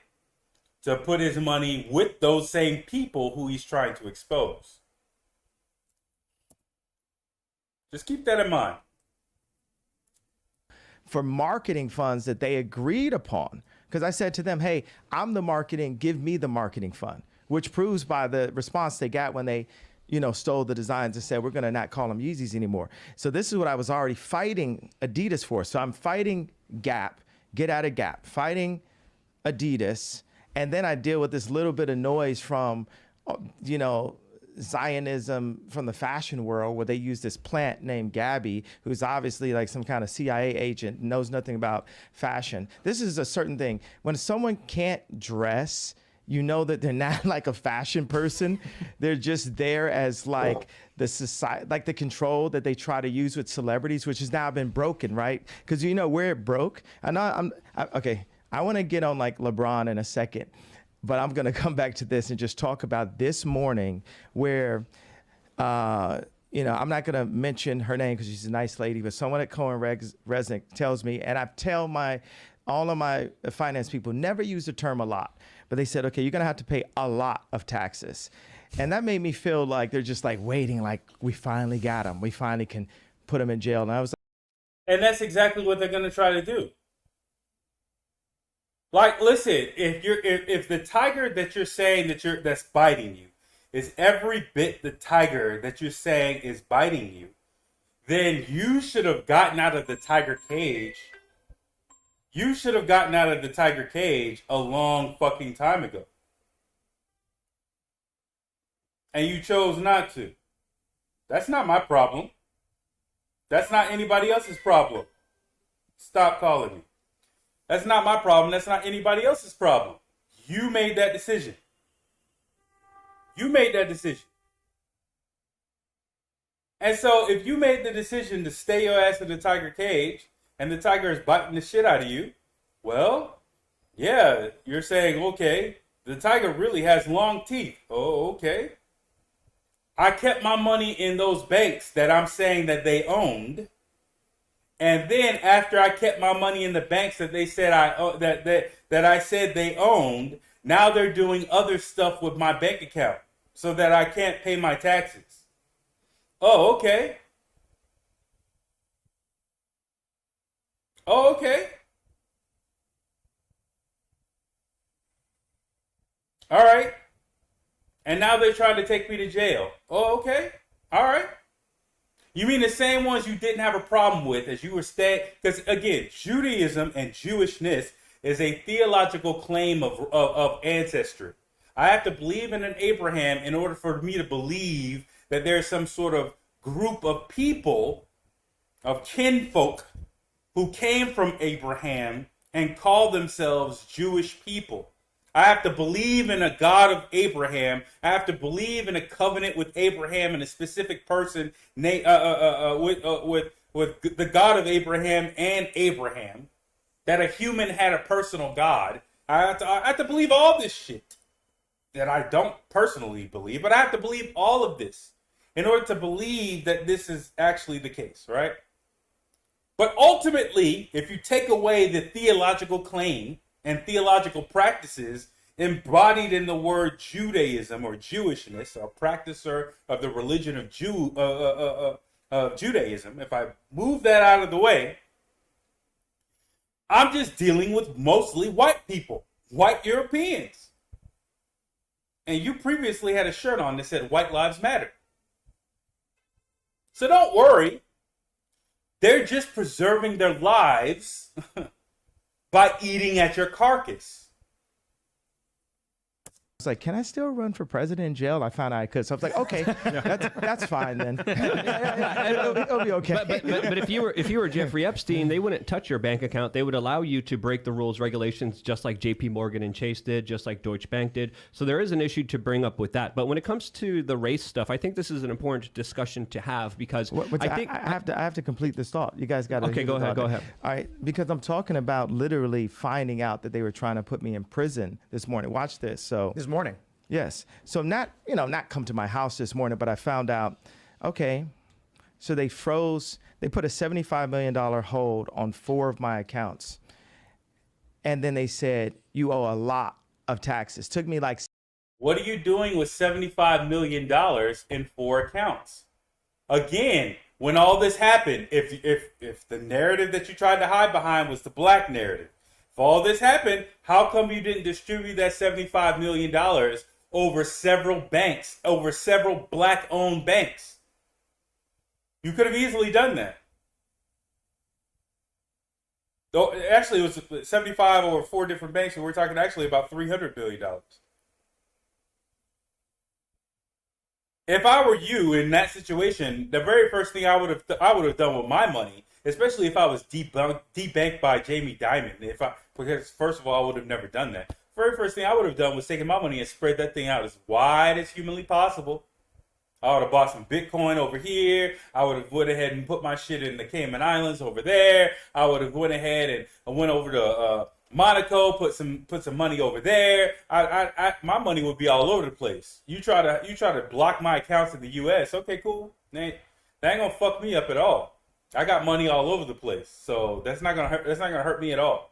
Speaker 1: to put his money with those same people who he's trying to expose. Just keep that in mind.
Speaker 3: For marketing funds that they agreed upon. Because I said to them, hey, I'm the marketing, give me the marketing fund, which proves by the response they got when they, stole the designs and said, we're going to not call them Yeezys anymore. So this is what I was already fighting Adidas for. So I'm fighting Gap, get out of Gap, fighting Adidas. And then I deal with this little bit of noise from, Zionism from the fashion world, where they use this plant named Gabby, who's obviously like some kind of CIA agent, knows nothing about fashion. This is a certain thing. When someone can't dress, you know that they're not like a fashion person. They're just there as like the society, like the control that they try to use with celebrities, which has now been broken, right? Because where it broke. Okay. I want to get on like LeBron in a second. But I'm going to come back to this and just talk about this morning where, I'm not going to mention her name because she's a nice lady, but someone at Cohen Resnick tells me, and I tell all of my finance people, never use the term a lot, but they said, okay, you're going to have to pay a lot of taxes. And that made me feel like they're just like waiting, like we finally got them. We finally can put them in jail. And I was like,
Speaker 1: And that's exactly what they're going to try to do. Like, listen, if the tiger that you're saying that's biting you is every bit the tiger that you're saying is biting you, then you should have gotten out of the tiger cage. You should have gotten out of the tiger cage a long fucking time ago. And you chose not to. That's not my problem. That's not anybody else's problem. Stop calling me. That's not my problem. That's not anybody else's problem. You made that decision. You made that decision. And so if you made the decision to stay your ass in the tiger cage and the tiger is biting the shit out of you, well, yeah, you're saying, okay, the tiger really has long teeth. Oh, okay. I kept my money in those banks that I'm saying that they owned. And then after I kept my money in the banks that they said that I said they owned, now they're doing other stuff with my bank account so that I can't pay my taxes. Oh, okay. Oh, okay. All right. And now they're trying to take me to jail. Oh, okay. All right. You mean the same ones you didn't have a problem with as you were staying? Because again, Judaism and Jewishness is a theological claim of ancestry. I have to believe in an Abraham in order for me to believe that there's some sort of group of people, of kinfolk, who came from Abraham and call themselves Jewish people. I have to believe in a God of Abraham. I have to believe in a covenant with Abraham and a specific person with the God of Abraham and Abraham. That a human had a personal God. I have to believe all this shit that I don't personally believe, but I have to believe all of this in order to believe that this is actually the case, right? But ultimately, if you take away the theological claim and theological practices embodied in the word Judaism or Jewishness, a practicer of the religion of Judaism, if I move that out of the way, I'm just dealing with mostly white people, white Europeans. And you previously had a shirt on that said White Lives Matter. So don't worry. They're just preserving their lives by eating at your carcass.
Speaker 3: I was like, can I still run for president in jail? I found out I could. So I was like, okay, that's fine then. It'll be okay.
Speaker 6: But if you were Jeffrey Epstein, they wouldn't touch your bank account. They would allow you to break the rules, regulations, just like J.P. Morgan and Chase did, just like Deutsche Bank did. So there is an issue to bring up with that. But when it comes to the race stuff, I think this is an important discussion to have because I
Speaker 3: have to complete this thought. You guys got to.
Speaker 6: Okay, go ahead.
Speaker 3: All right, because I'm talking about literally finding out that they were trying to put me in prison this morning. Watch this. So
Speaker 2: This morning.
Speaker 3: Yes. So not come to my house this morning, but I found out, okay, so they put a $75 million hold on 4 of my accounts. And then they said, you owe a lot of taxes. Took me like,
Speaker 1: What are you doing with $75 million in 4 accounts? Again, when all this happened, if the narrative that you tried to hide behind was the black narrative, if all this happened, how come you didn't distribute that $75 million over several banks, over several black-owned banks? You could have easily done that. Though actually, it was 75 over 4 different banks, and we're talking actually about $300 billion. If I were you in that situation, the very first thing I would have done with my money, especially if I was debanked by Jamie Dimon, because first of all, I would have never done that. Very first thing I would have done was taken my money and spread that thing out as wide as humanly possible. I would have bought some Bitcoin over here. I would have went ahead and put my shit in the Cayman Islands over there. I would have went ahead and went over to Monaco, put some money over there. My money would be all over the place. You try to block my accounts in the U.S. Okay, cool. That ain't gonna fuck me up at all. I got money all over the place, so that's not gonna hurt me at all.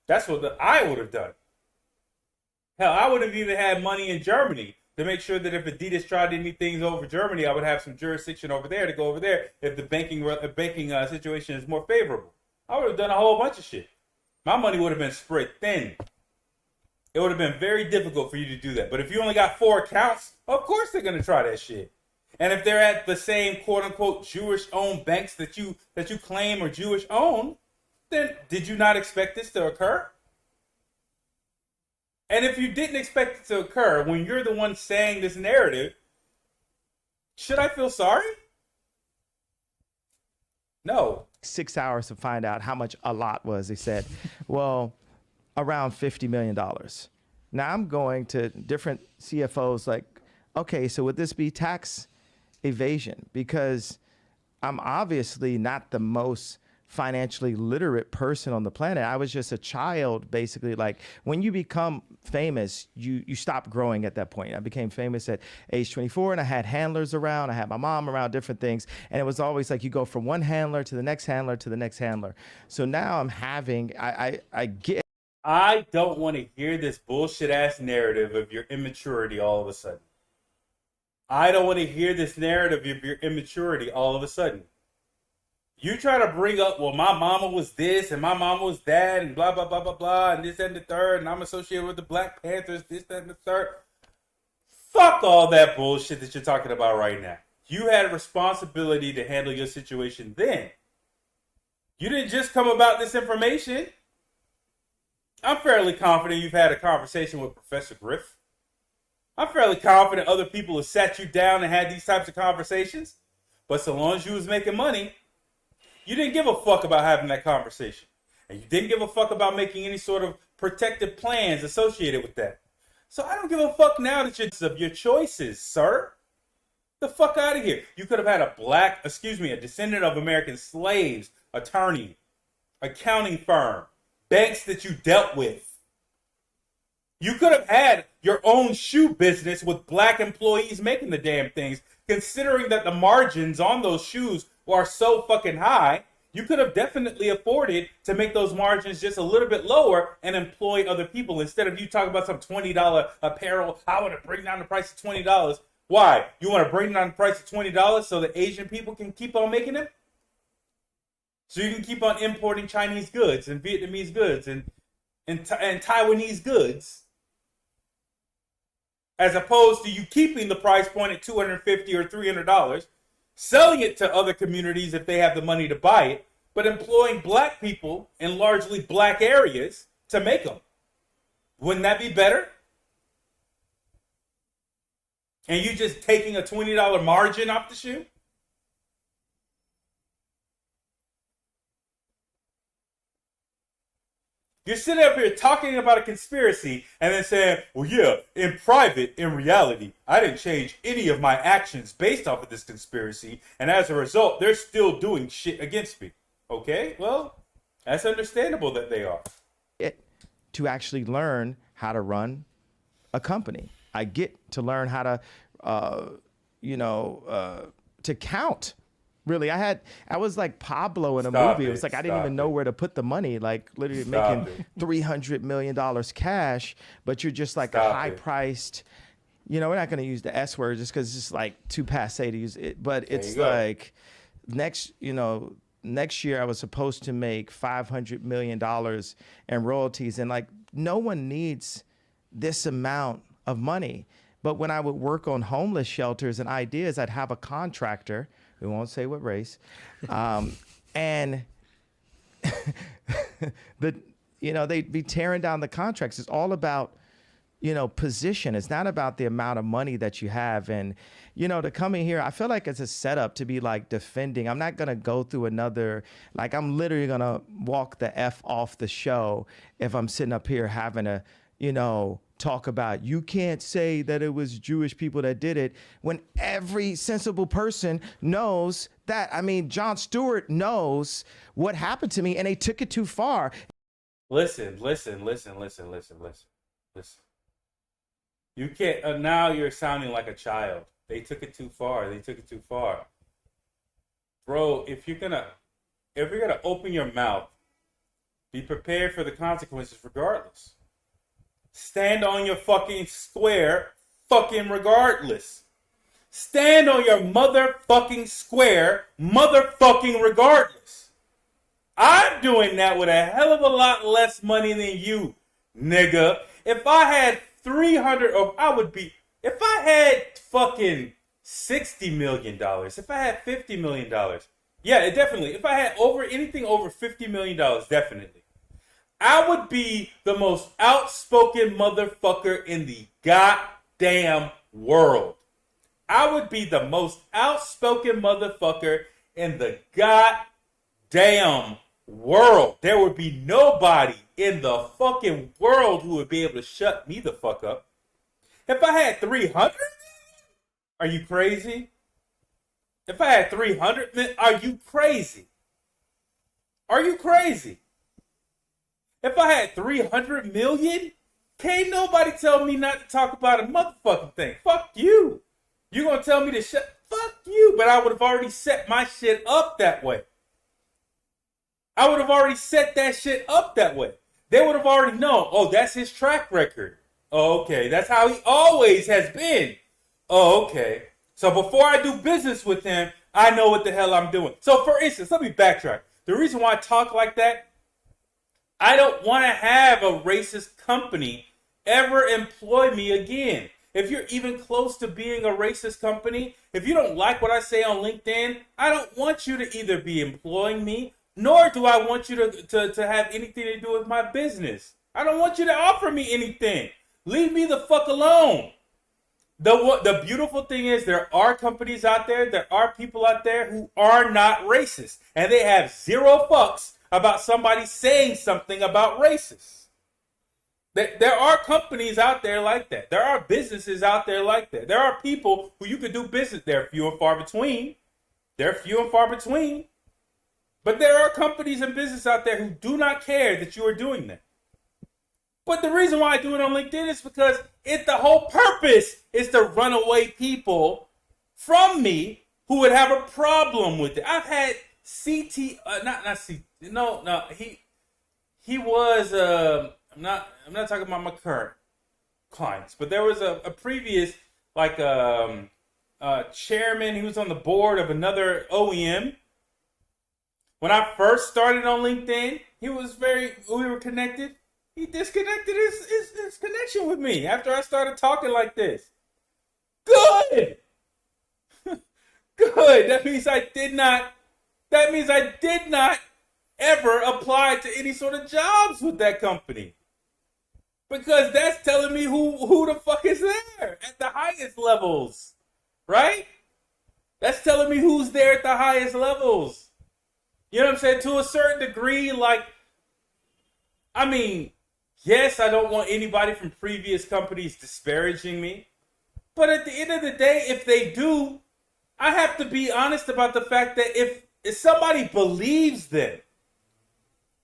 Speaker 1: That's what I would have done. Hell, I would have even had money in Germany to make sure that if Adidas tried any things over Germany, I would have some jurisdiction over there to go over there if the banking situation is more favorable. I would have done a whole bunch of shit. My money would have been spread thin. It would have been very difficult for you to do that. But if you only got 4 accounts, of course they're going to try that shit. And if they're at the same quote-unquote Jewish-owned banks that you claim are Jewish-owned, then did you not expect this to occur? And if you didn't expect it to occur, when you're the one saying this narrative, should I feel sorry? No.
Speaker 3: 6 hours to find out how much a lot was. They said, well, around $50 million. Now I'm going to different CFOs like, okay, so would this be tax evasion? Because I'm obviously not the most financially literate person on the planet. I was just a child, basically. Like when you become famous, you stop growing at that point. I became famous at age 24 and I had handlers around. I had my mom around, different things. And it was always like you go from one handler to the next handler to the next handler. So now I'm having, I get.
Speaker 1: I don't want to hear this bullshit ass narrative of your immaturity all of a sudden. I don't want to hear this narrative of your immaturity all of a sudden. You try to bring up, well, my mama was this and my mama was that and blah, blah, blah, blah, blah, and this and the third, and I'm associated with the Black Panthers, this, that, and the third. Fuck all that bullshit that you're talking about right now. You had a responsibility to handle your situation then. You didn't just come about this information. I'm fairly confident you've had a conversation with Professor Griff. I'm fairly confident other people have sat you down and had these types of conversations. But so long as you was making money, you didn't give a fuck about having that conversation. And you didn't give a fuck about making any sort of protective plans associated with that. So I don't give a fuck now that you're of your choices, sir. The fuck out of here. You could have had a descendant of American slaves, attorney, accounting firm, banks that you dealt with. You could have had your own shoe business with black employees making the damn things, considering that the margins on those shoes are so fucking high. You could have definitely afforded to make those margins just a little bit lower and employ other people instead of you talking about some $20 apparel. I want to bring down the price to $20. Why? You want to bring down the price to $20 so the Asian people can keep on making them? So you can keep on importing Chinese goods and Vietnamese goods and Taiwanese goods, as opposed to you keeping the price point at $250 or $300, selling it to other communities if they have the money to buy it, but employing black people in largely black areas to make them. Wouldn't that be better? And you just taking a $20 margin off the shoe? You're sitting up here talking about a conspiracy and then saying, well, yeah, in private, in reality, I didn't change any of my actions based off of this conspiracy. And as a result, they're still doing shit against me. Okay, well, that's understandable that they are.
Speaker 3: To actually learn how to run a company. I get to learn how to, to count. Really, I was like Pablo in a
Speaker 1: Stop
Speaker 3: movie. It
Speaker 1: it.
Speaker 3: was like I didn't
Speaker 1: Stop
Speaker 3: even know
Speaker 1: it.
Speaker 3: where to put the money. Like literally
Speaker 1: Stop
Speaker 3: making
Speaker 1: it.
Speaker 3: $300 million cash, but you're just like a
Speaker 1: Stop it.
Speaker 3: high priced. We're not going to use the S word just because it's just like too passe to use it. But it's
Speaker 1: you go.
Speaker 3: like next year I was supposed to make $500 million in royalties, and like no one needs this amount of money. But when I would work on homeless shelters and ideas, I'd have a contractor. We won't say what race, and they'd be tearing down the contracts. It's all about position. It's not about the amount of money that you have. And, to come in here, I feel like it's a setup to be like defending. I'm not going to go through another, like I'm literally going to walk the F off the show if I'm sitting up here having to, talk about, you can't say that it was Jewish people that did it when every sensible person knows that. I mean, Jon Stewart knows what happened to me and they took it too far.
Speaker 1: Listen. You can't. Now you're sounding like a child. They took it too far. Bro, if you're gonna open your mouth, be prepared for the consequences regardless. Stand on your fucking square, fucking regardless. Stand on your motherfucking square, motherfucking regardless. I'm doing that with a hell of a lot less money than you, nigga. If I had 300, if I had fucking $60 million, if I had $50 million, yeah, definitely. If I had anything over $50 million, definitely. I would be the most outspoken motherfucker in the goddamn world. I would be the most outspoken motherfucker in the goddamn world. There would be nobody in the fucking world who would be able to shut me the fuck up. If I had 300, are you crazy? If I had 300, are you crazy? Are you crazy? If I had 300 million, can't nobody tell me not to talk about a motherfucking thing. Fuck you. You gonna tell me to shut? Fuck you. But I would have already set my shit up that way. I would have already set that shit up that way. They would have already known, oh, that's his track record. Oh, okay. That's how he always has been. Oh, okay. So before I do business with him, I know what the hell I'm doing. So for instance, let me backtrack. The reason why I talk like that, I don't want to have a racist company ever employ me again. If you're even close to being a racist company, if you don't like what I say on LinkedIn, I don't want you to either be employing me, nor do I want you to have anything to do with my business. I don't want you to offer me anything. Leave me the fuck alone. The beautiful thing is there are companies out there are people out there who are not racist, and they have zero fucks about somebody saying something about racists. There are companies out there like that. There are businesses out there like that. There are people who you could do business. They're few and far between. But there are companies and businesses out there who do not care that you are doing that. But the reason why I do it on LinkedIn is because the whole purpose is to run away people from me who would have a problem with it. I've had he was I'm not talking about my current clients, but there was a previous chairman. He was on the board of another OEM. When I first started on LinkedIn, we were connected. He disconnected his connection with me after I started talking like this. Good. Good. That means I did not ever apply to any sort of jobs with that company. Because that's telling me who the fuck is there at the highest levels. Right? That's telling me who's there at the highest levels. You know what I'm saying? To a certain degree, yes, I don't want anybody from previous companies disparaging me. But at the end of the day, if they do, I have to be honest about the fact that if somebody believes them,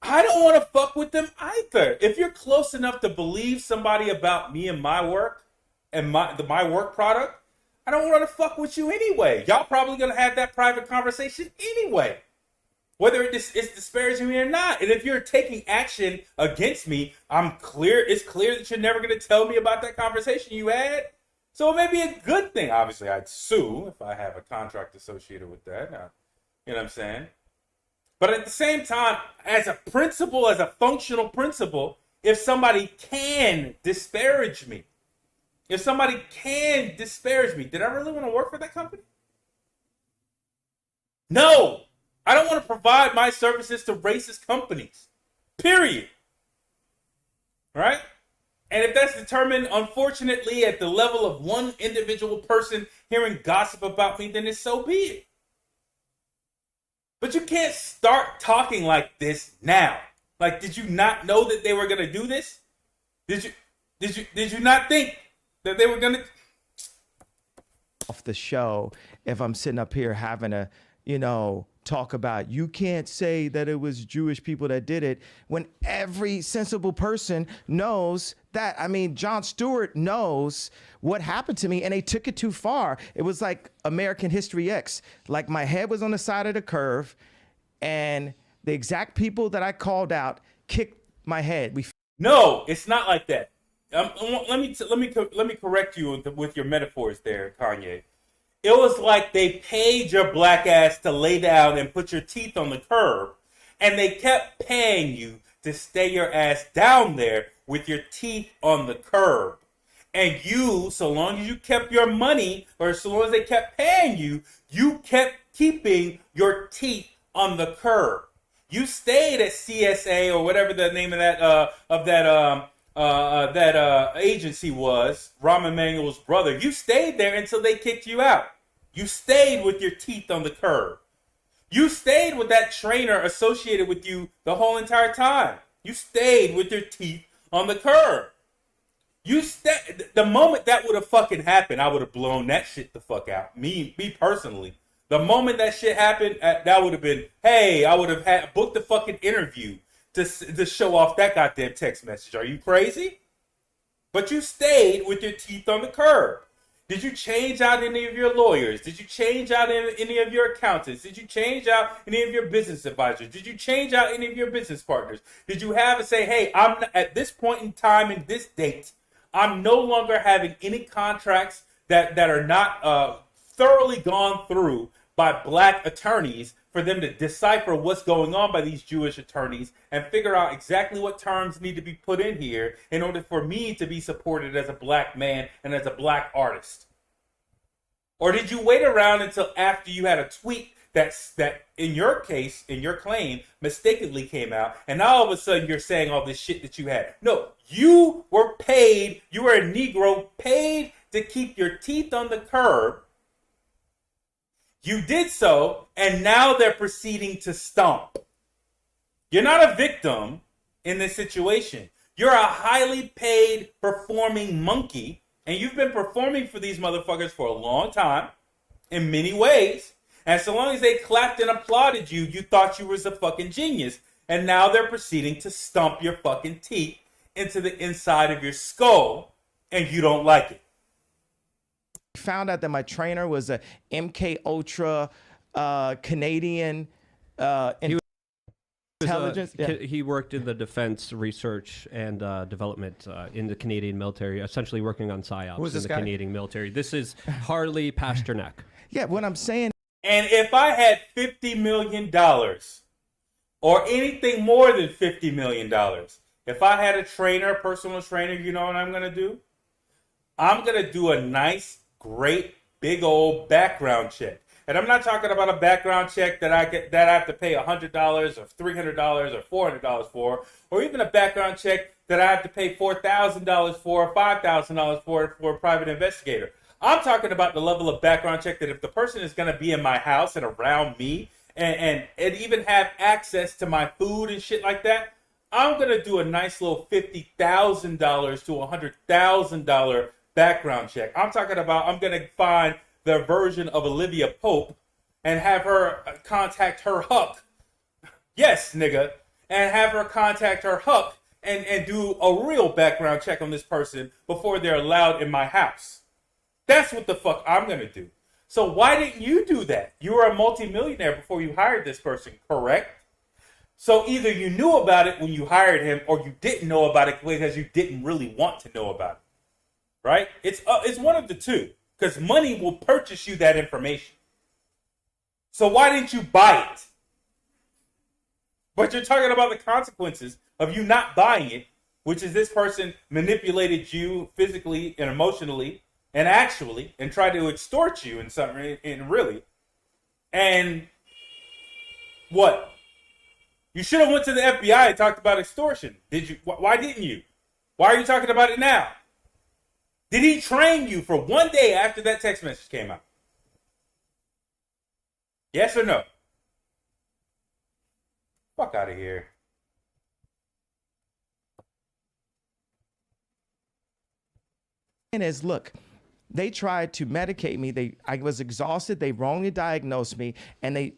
Speaker 1: I don't want to fuck with them either. If you're close enough to believe somebody about me and my work, and my work product, I don't want to fuck with you anyway. Y'all probably gonna have that private conversation anyway, whether it's disparaging me or not. And if you're taking action against me, it's clear that you're never gonna tell me about that conversation you had. So it may be a good thing. Obviously, I'd sue if I have a contract associated with that. You know what I'm saying? But at the same time, as a principle, as a functional principle, if somebody can disparage me, did I really want to work for that company? No. I don't want to provide my services to racist companies. Period. Right? And if that's determined, unfortunately, at the level of one individual person hearing gossip about me, then it's so be it. But you can't start talking like this now. Like, did you not know that they were gonna do this? Did you not think that they were gonna
Speaker 3: off the show if I'm sitting up here having a, talk about you can't say that it was Jewish people that did it when every sensible person knows that. I mean, Jon Stewart knows what happened to me and they took it too far. It was like American History X. Like my head was on the side of the curve and the exact people that I called out kicked my head.
Speaker 1: No, it's not like that. Let me correct you with your metaphors there, Kanye. It was like they paid your black ass to lay down and put your teeth on the curb, and they kept paying you to stay your ass down there with your teeth on the curb. And you, so long as you kept your money, or so long as they kept paying you, you kept keeping your teeth on the curb. You stayed at CSA or whatever the name of that agency was, Rahm Emanuel's brother. You stayed there until they kicked you out. You stayed with your teeth on the curb. You stayed with that trainer associated with you the whole entire time. You stayed with your teeth on the curb. The moment that would have fucking happened, I would have blown that shit the fuck out. Me personally. The moment that shit happened, that would have been, hey, I would have booked a fucking interview to show off that goddamn text message. Are you crazy? But you stayed with your teeth on the curb. Did you change out any of your lawyers? Did you change out any of your accountants? Did you change out any of your business advisors? Did you change out any of your business partners? Did you have to say, hey, I'm at this point in time in this date, I'm no longer having any contracts that are not thoroughly gone through by black attorneys for them to decipher what's going on by these Jewish attorneys and figure out exactly what terms need to be put in here in order for me to be supported as a black man and as a black artist? Or did you wait around until after you had a tweet that in your case, in your claim, mistakenly came out, and now all of a sudden you're saying all this shit that you had? No, you were paid, you were a Negro paid to keep your teeth on the curb. You did so, and now they're proceeding to stomp. You're not a victim in this situation. You're a highly paid performing monkey, and you've been performing for these motherfuckers for a long time, in many ways. And so long as they clapped and applauded you, you thought you was a fucking genius. And now they're proceeding to stomp your fucking teeth into the inside of your skull, and you don't like it.
Speaker 3: Found out that my trainer was a MK Ultra Canadian intelligence.
Speaker 6: He worked in the defense research and development in the Canadian military, essentially working on PSYOPs
Speaker 2: Who's
Speaker 6: in
Speaker 2: this
Speaker 6: the
Speaker 2: guy?
Speaker 6: Canadian military. This is Harley Pasternak.
Speaker 3: Yeah, what I'm saying.
Speaker 1: And if I had $50 million or anything more than $50 million, if I had a trainer, personal trainer, you know what I'm going to do? I'm going to do a nice, great, big old background check. And I'm not talking about a background check that I have to pay $100 or $300 or $400 for, or even a background check that I have to pay $4,000 for or $5,000 for a private investigator. I'm talking about the level of background check that if the person is going to be in my house and around me and even have access to my food and shit like that, I'm going to do a nice little $50,000 to $100,000 background check. I'm talking about I'm going to find the version of Olivia Pope and have her contact her Huck. Yes, nigga. And have her contact her Huck and do a real background check on this person before they're allowed in my house. That's what the fuck I'm going to do. So why didn't you do that? You were a multimillionaire before you hired this person, correct? So either you knew about it when you hired him or you didn't know about it because you didn't really want to know about it. Right? It's one of the two, because money will purchase you that information. So why didn't you buy it? But you're talking about the consequences of you not buying it, which is this person manipulated you physically and emotionally and actually and tried to extort you in something, and really. And what? You should have went to the FBI and talked about extortion. Did you? Why didn't you? Why are you talking about it now? Did he train you for one day after that text message came out? Yes or no? Fuck out of here.
Speaker 3: And is, look, they tried to medicate me. I was exhausted. They wrongly diagnosed me. And they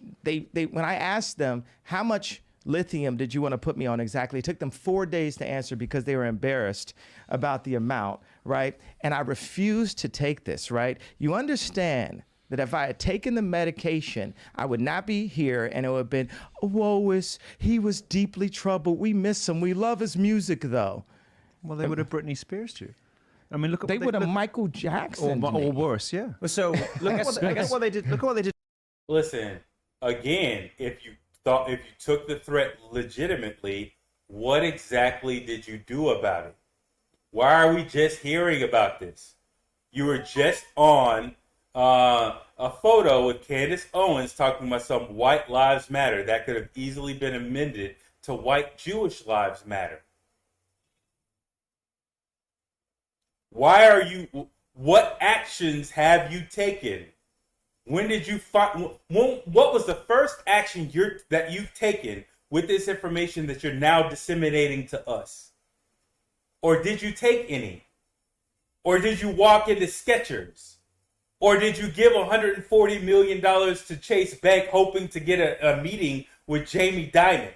Speaker 3: when I asked them how much lithium did you want to put me on exactly, it took them 4 days to answer because they were embarrassed about the amount, right? And I refused to take this, right? You understand that if I had taken the medication, I would not be here, and it would have been, he was deeply troubled. We miss him. We love his music, though.
Speaker 4: Well, they would have Britney Spears you. I mean, look at
Speaker 3: They
Speaker 4: what
Speaker 3: would have
Speaker 4: look-
Speaker 3: Michael Jackson.
Speaker 4: or worse, yeah.
Speaker 2: So look, I
Speaker 4: Look at what they did. Look at what they did.
Speaker 1: Listen, again, if you took the threat legitimately, what exactly did you do about it? Why are we just hearing about this? You were just on a photo with Candace Owens talking about some white lives matter that could have easily been amended to white Jewish lives matter. Why are you? What actions have you taken? When did you find? What was the first action that you've taken with this information that you're now disseminating to us? Or did you take any? Or did you walk into Skechers? Or did you give $140 million to Chase Bank hoping to get a meeting with Jamie Dimon?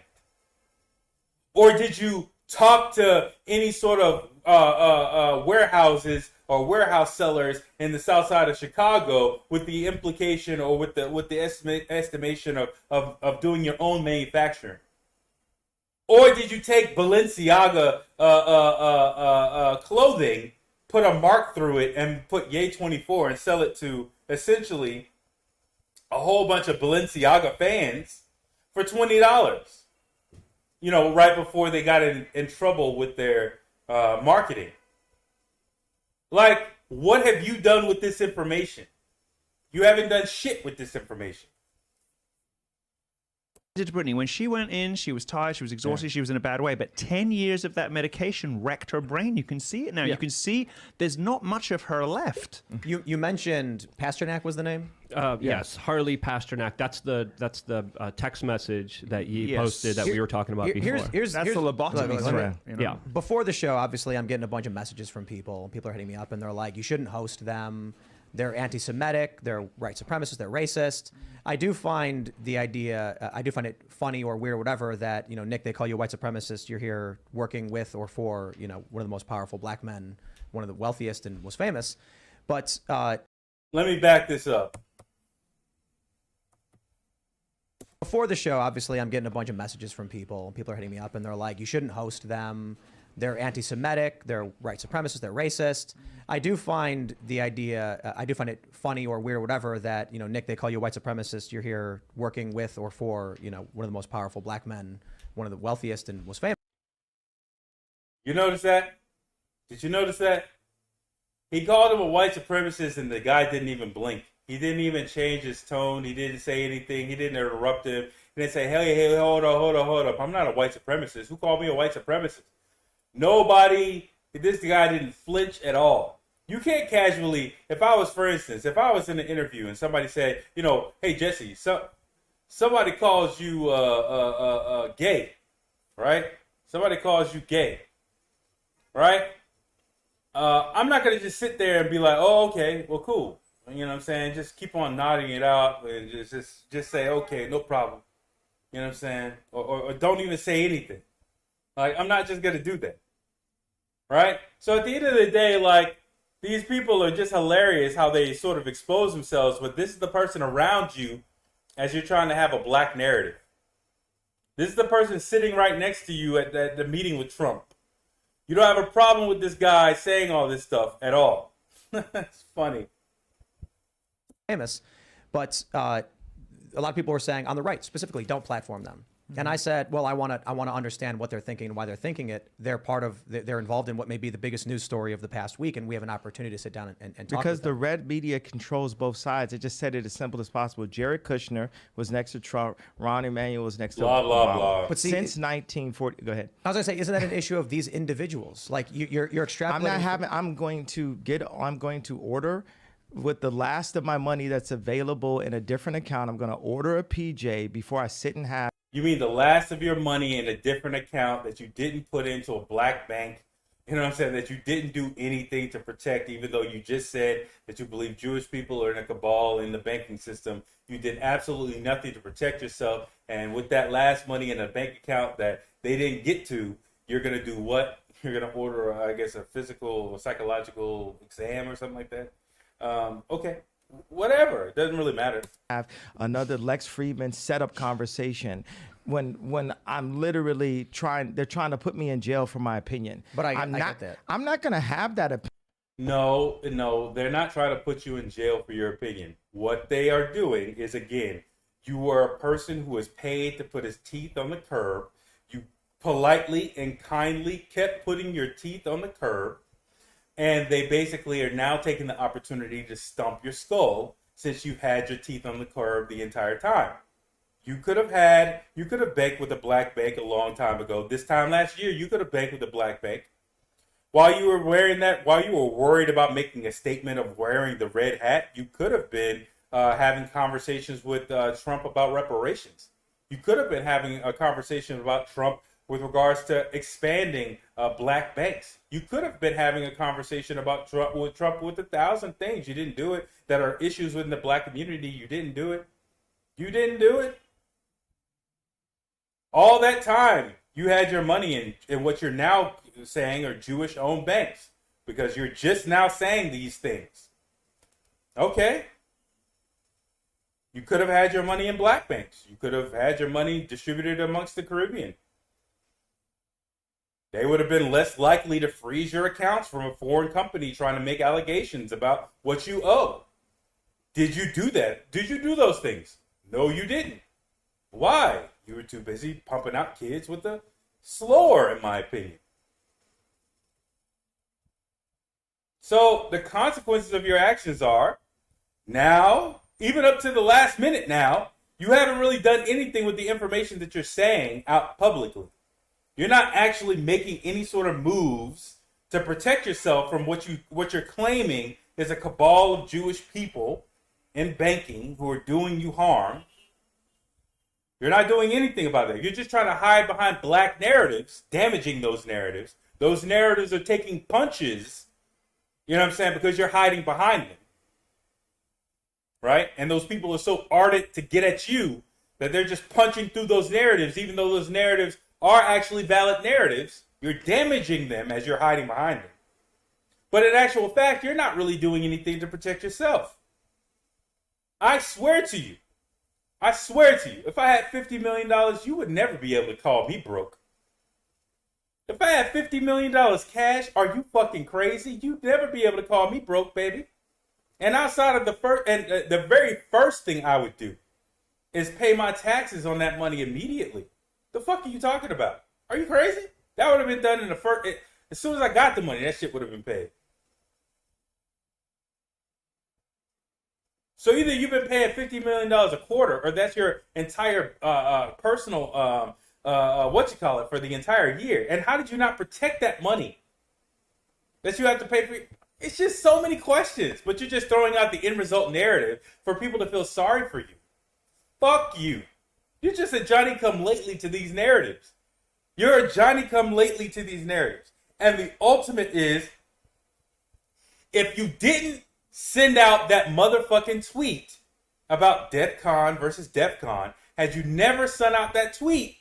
Speaker 1: Or did you talk to any sort of warehouses or warehouse sellers in the south side of Chicago with the implication or with the estimation of doing your own manufacturing? Or did you take Balenciaga clothing, put a mark through it, and put Ye 24 and sell it to essentially a whole bunch of Balenciaga fans for $20? You know, right before they got in trouble with their marketing. Like, what have you done with this information? You haven't done shit with this information.
Speaker 4: Did to Britney when she went in, she was tired, she was exhausted, she was in a bad way. But 10 years of that medication wrecked her brain. You can see it now.
Speaker 6: Yeah.
Speaker 4: You can see there's not much of her left.
Speaker 2: you mentioned Pasternak was the name.
Speaker 6: Yes, Harley Pasternak. That's the text message that you
Speaker 4: Yes.
Speaker 6: posted that we were talking about before.
Speaker 2: Here's
Speaker 4: That's the lobotomy
Speaker 2: look,
Speaker 4: threat. You know?
Speaker 6: Yeah.
Speaker 2: Before the show, obviously, I'm getting a bunch of messages from people. People are hitting me up, and they're like, "You shouldn't host them. They're anti-Semitic. They're white supremacists. They're racist." I do find it funny or weird, or whatever, that Nick, they call you a white supremacist. You're here working with or for one of the most powerful black men, one of the wealthiest and most famous. But
Speaker 1: Let me back this up.
Speaker 2: before the show, obviously, I'm getting a bunch of messages from people. People are hitting me up, and they're like, "You shouldn't host them. They're anti-Semitic. They're white supremacists. They're racist." I do find it funny or weird, or whatever, that Nick, they call you a white supremacist. You're here working with or for one of the most powerful black men, one of the wealthiest and most famous.
Speaker 1: You notice that? Did you notice that? He called him a white supremacist, and the guy didn't even blink. He didn't even change his tone. He didn't say anything. He didn't interrupt him. He didn't say, hey, hold up. I'm not a white supremacist. Who called me a white supremacist? Nobody. This guy didn't flinch at all. You can't casually, if I was in an interview and somebody said, hey, Jesse, somebody calls you gay, right? Somebody calls you gay, right? I'm not going to just sit there and be like, oh, okay, well, cool. You know what I'm saying? Just keep on nodding it out and just say, okay, no problem. You know what I'm saying? Or don't even say anything. Like, I'm not just gonna do that, right? So at the end of the day, like, these people are just hilarious how they sort of expose themselves, but this is the person around you as you're trying to have a black narrative. This is the person sitting right next to you at the meeting with Trump. You don't have a problem with this guy saying all this stuff at all. It's funny.
Speaker 2: Famous, but a lot of people were saying on the right specifically, don't platform them. And I said, well, I want to understand what they're thinking and why they're thinking it. They're involved in what may be the biggest news story of the past week, and we have an opportunity to sit down and talk.
Speaker 3: Because
Speaker 2: with
Speaker 3: the
Speaker 2: them.
Speaker 3: red media controls both sides. It just said it as simple as possible. Jared Kushner was next to Trump. Ron Emanuel was next to
Speaker 1: Blah,
Speaker 3: Obama.
Speaker 1: blah, blah.
Speaker 2: But see,
Speaker 3: Since 1940, go ahead.
Speaker 2: I was gonna say, isn't that an issue of these individuals? Like you're extrapolating.
Speaker 3: I'm not having. I'm going to order with the last of my money that's available in a different account. I'm going to order a PJ before I sit and have.
Speaker 1: You mean the last of your money in a different account that you didn't put into a black bank? You know what I'm saying? That you didn't do anything to protect, even though you just said that you believe Jewish people are in a cabal in the banking system. You did absolutely nothing to protect yourself. And with that last money in a bank account that they didn't get to, you're going to do what? You're going to order, I guess, a physical or psychological exam or something like that. Okay, whatever. It doesn't really matter.
Speaker 3: Have another Lex Friedman setup conversation when I'm literally they're trying to put me in jail for my opinion.
Speaker 2: But I
Speaker 3: I'm
Speaker 2: get
Speaker 3: not,
Speaker 2: that.
Speaker 3: I'm not going to have that opinion.
Speaker 1: No, they're not trying to put you in jail for your opinion. What they are doing is, again, you are a person who is paid to put his teeth on the curb. You politely and kindly kept putting your teeth on the curb. And they basically are now taking the opportunity to stump your skull since you've had your teeth on the curb the entire time. You could have banked with a black bank a long time ago. This time last year, you could have banked with a black bank. While you were worried about making a statement of wearing the red hat, you could have been having conversations with Trump about reparations. You could have been having a conversation about Trump with regards to expanding black banks. You could have been having a conversation about Trump with 1,000 things. You didn't do it. That are issues within the black community. You didn't do it. You didn't do it. All that time, you had your money in what you're now saying are Jewish-owned banks because you're just now saying these things. Okay. You could have had your money in black banks. You could have had your money distributed amongst the Caribbean. They would have been less likely to freeze your accounts from a foreign company trying to make allegations about what you owe. Did you do that? Did you do those things? No, you didn't. Why? You were too busy pumping out kids with the slower, in my opinion. So the consequences of your actions are now, even up to the last minute now, you haven't really done anything with the information that you're saying out publicly. You're not actually making any sort of moves to protect yourself from what you're claiming is a cabal of Jewish people in banking who are doing you harm. You're not doing anything about that. You're just trying to hide behind black narratives, damaging those narratives. Those narratives are taking punches, you know what I'm saying, because you're hiding behind them. Right? And those people are so ardent to get at you that they're just punching through those narratives, even though those narratives are actually valid narratives. You're damaging them as you're hiding behind them. But in actual fact, you're not really doing anything to protect yourself. I swear to you, if I had $50 million, you would never be able to call me broke. If I had $50 million cash, are you fucking crazy? You'd never be able to call me broke, baby. And outside of the very first thing I would do is pay my taxes on that money immediately. The fuck are you talking about? Are you crazy? That would have been done in the first. As soon as I got the money, that shit would have been paid. So either you've been paying $50 million a quarter, or that's your entire personal for the entire year. And how did you not protect that money that you have to pay for? It's just so many questions, but you're just throwing out the end result narrative for people to feel sorry for you. Fuck you. You're just a Johnny-come-lately to these narratives. You're a Johnny-come-lately to these narratives. And the ultimate is, if you didn't send out that motherfucking tweet about DEFCON versus DEFCON, had you never sent out that tweet,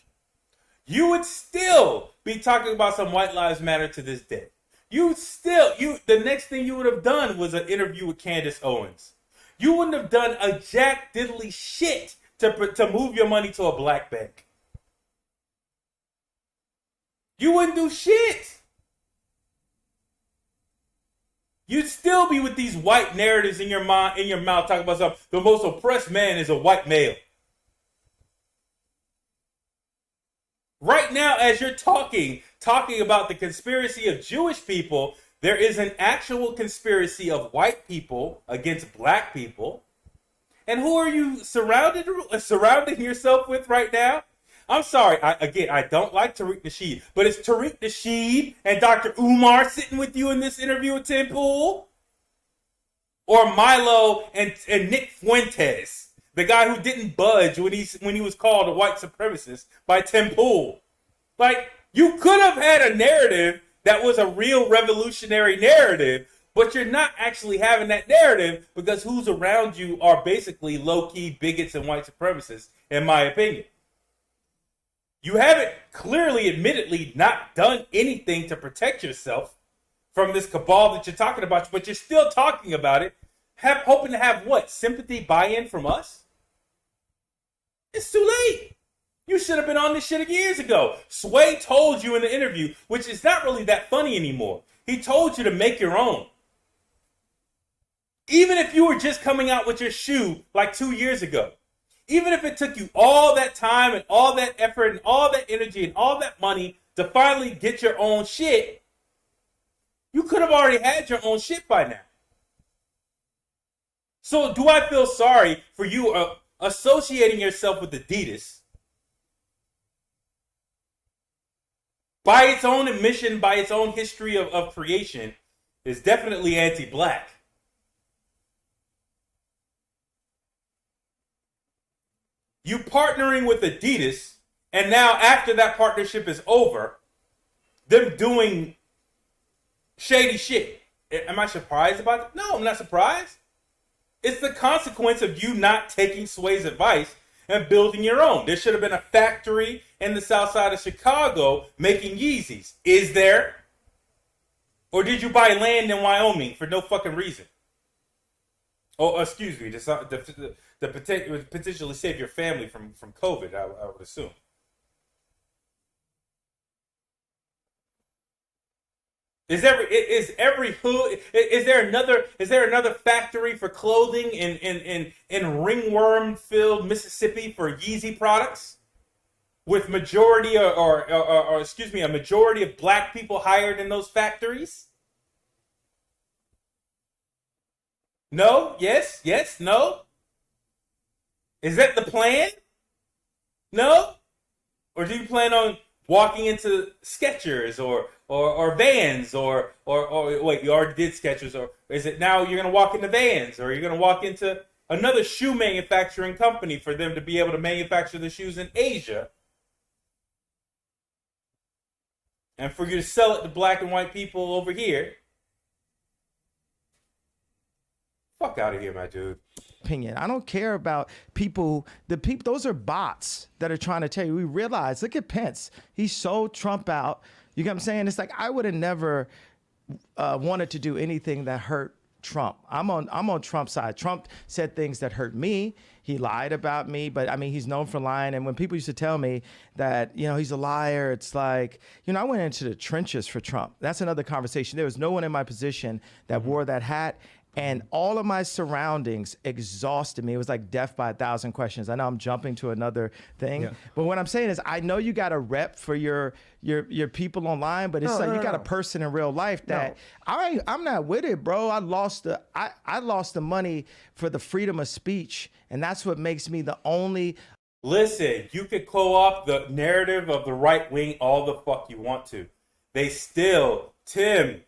Speaker 1: you would still be talking about some White Lives Matter to this day. The next thing you would have done was an interview with Candace Owens. You wouldn't have done a jack diddly shit to move your money to a black bank. You wouldn't do shit. You'd still be with these white narratives in your mind, in your mouth, talking about something. The most oppressed man is a white male. Right now, as you're talking about the conspiracy of Jewish people, there is an actual conspiracy of white people against black people. And who are you surrounding yourself with right now? I'm sorry. I don't like Tariq Nasheed, but it's Tariq Nasheed and Dr. Umar sitting with you in this interview with Tim Pool? Or Milo and Nick Fuentes, the guy who didn't budge when he was called a white supremacist by Tim Pool? Like, you could have had a narrative that was a real revolutionary narrative, but you're not actually having that narrative because who's around you are basically low-key bigots and white supremacists, in my opinion. You haven't clearly, admittedly, not done anything to protect yourself from this cabal that you're talking about, but you're still talking about it, hoping to have what? Sympathy, buy-in from us? It's too late. You should have been on this shit years ago. Sway told you in the interview, which is not really that funny anymore. He told you to make your own. Even if you were just coming out with your shoe like 2 years ago. Even if it took you all that time and all that effort and all that energy and all that money to finally get your own shit, you could have already had your own shit by now. So do I feel sorry for you associating yourself with Adidas? By its own admission, by its own history of creation, is definitely anti-black. You partnering with Adidas, and now after that partnership is over, them doing shady shit. Am I surprised about it? No, I'm not surprised. It's the consequence of you not taking Sway's advice and building your own. There should have been a factory in the south side of Chicago making Yeezys. Is there? Or did you buy land in Wyoming for no fucking reason? Oh, excuse me, to potentially save your family from COVID, I would assume. Is there another factory for clothing in ringworm-filled Mississippi for Yeezy products, with a majority of black people hired in those factories? No? Yes? Yes? No? Is that the plan? No? Or do you plan on walking into Skechers or Vans or wait, you already did Skechers, or is it now you're going to walk into Vans, or you're going to walk into another shoe manufacturing company for them to be able to manufacture the shoes in Asia and for you to sell it to black and white people over here? Fuck out of here, my dude.
Speaker 3: Opinion. I don't care about people. Those are bots that are trying to tell you. We realize, look at Pence. He sold Trump out. You get what I'm saying? It's like, I would have never wanted to do anything that hurt Trump. I'm on Trump's side. Trump said things that hurt me. He lied about me, but I mean, he's known for lying. And when people used to tell me that, he's a liar, it's like, I went into the trenches for Trump. That's another conversation. There was no one in my position that wore that hat. And all of my surroundings exhausted me. It was like death by 1,000 questions. I know I'm jumping to another thing, but what I'm saying is, I know you got a rep for your people online, but it's you got a person in real life that I'm not with it, bro. I lost the money for the freedom of speech, and that's what makes me the only.
Speaker 1: Listen, you could co-opt the narrative of the right wing all the fuck you want to. They still, Tim,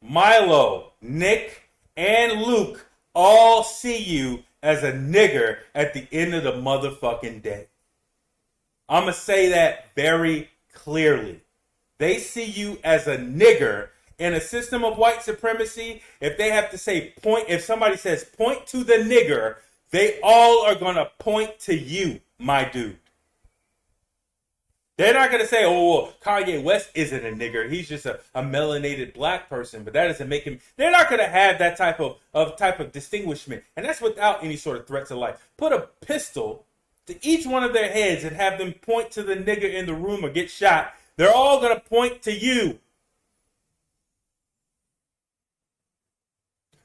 Speaker 1: Milo, Nick, and Luke all see you as a nigger at the end of the motherfucking day. I'm going to say that very clearly. They see you as a nigger in a system of white supremacy. If they have to say if somebody says point to the nigger, they all are going to point to you, my dude. They're not going to say, oh, well, Kanye West isn't a nigger. He's just a melanated black person. But that doesn't make him. They're not going to have that type of distinguishment. And that's without any sort of threat to life. Put a pistol to each one of their heads and have them point to the nigger in the room or get shot. They're all going to point to you.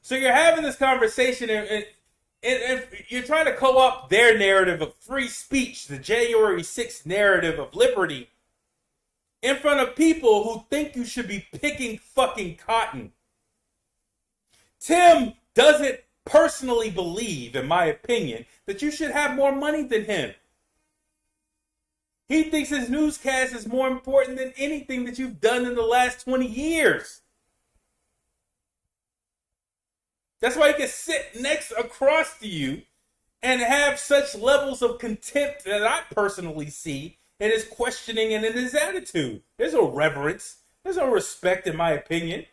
Speaker 1: So you're having this conversation and you're trying to co-opt their narrative of free speech, the January 6th narrative of liberty, in front of people who think you should be picking fucking cotton. Tim doesn't personally believe, in my opinion, that you should have more money than him. He thinks his newscast is more important than anything that you've done in the last 20 years. That's why he can sit next across to you and have such levels of contempt that I personally see in his questioning and in his attitude. There's no reverence. There's no respect, in my opinion.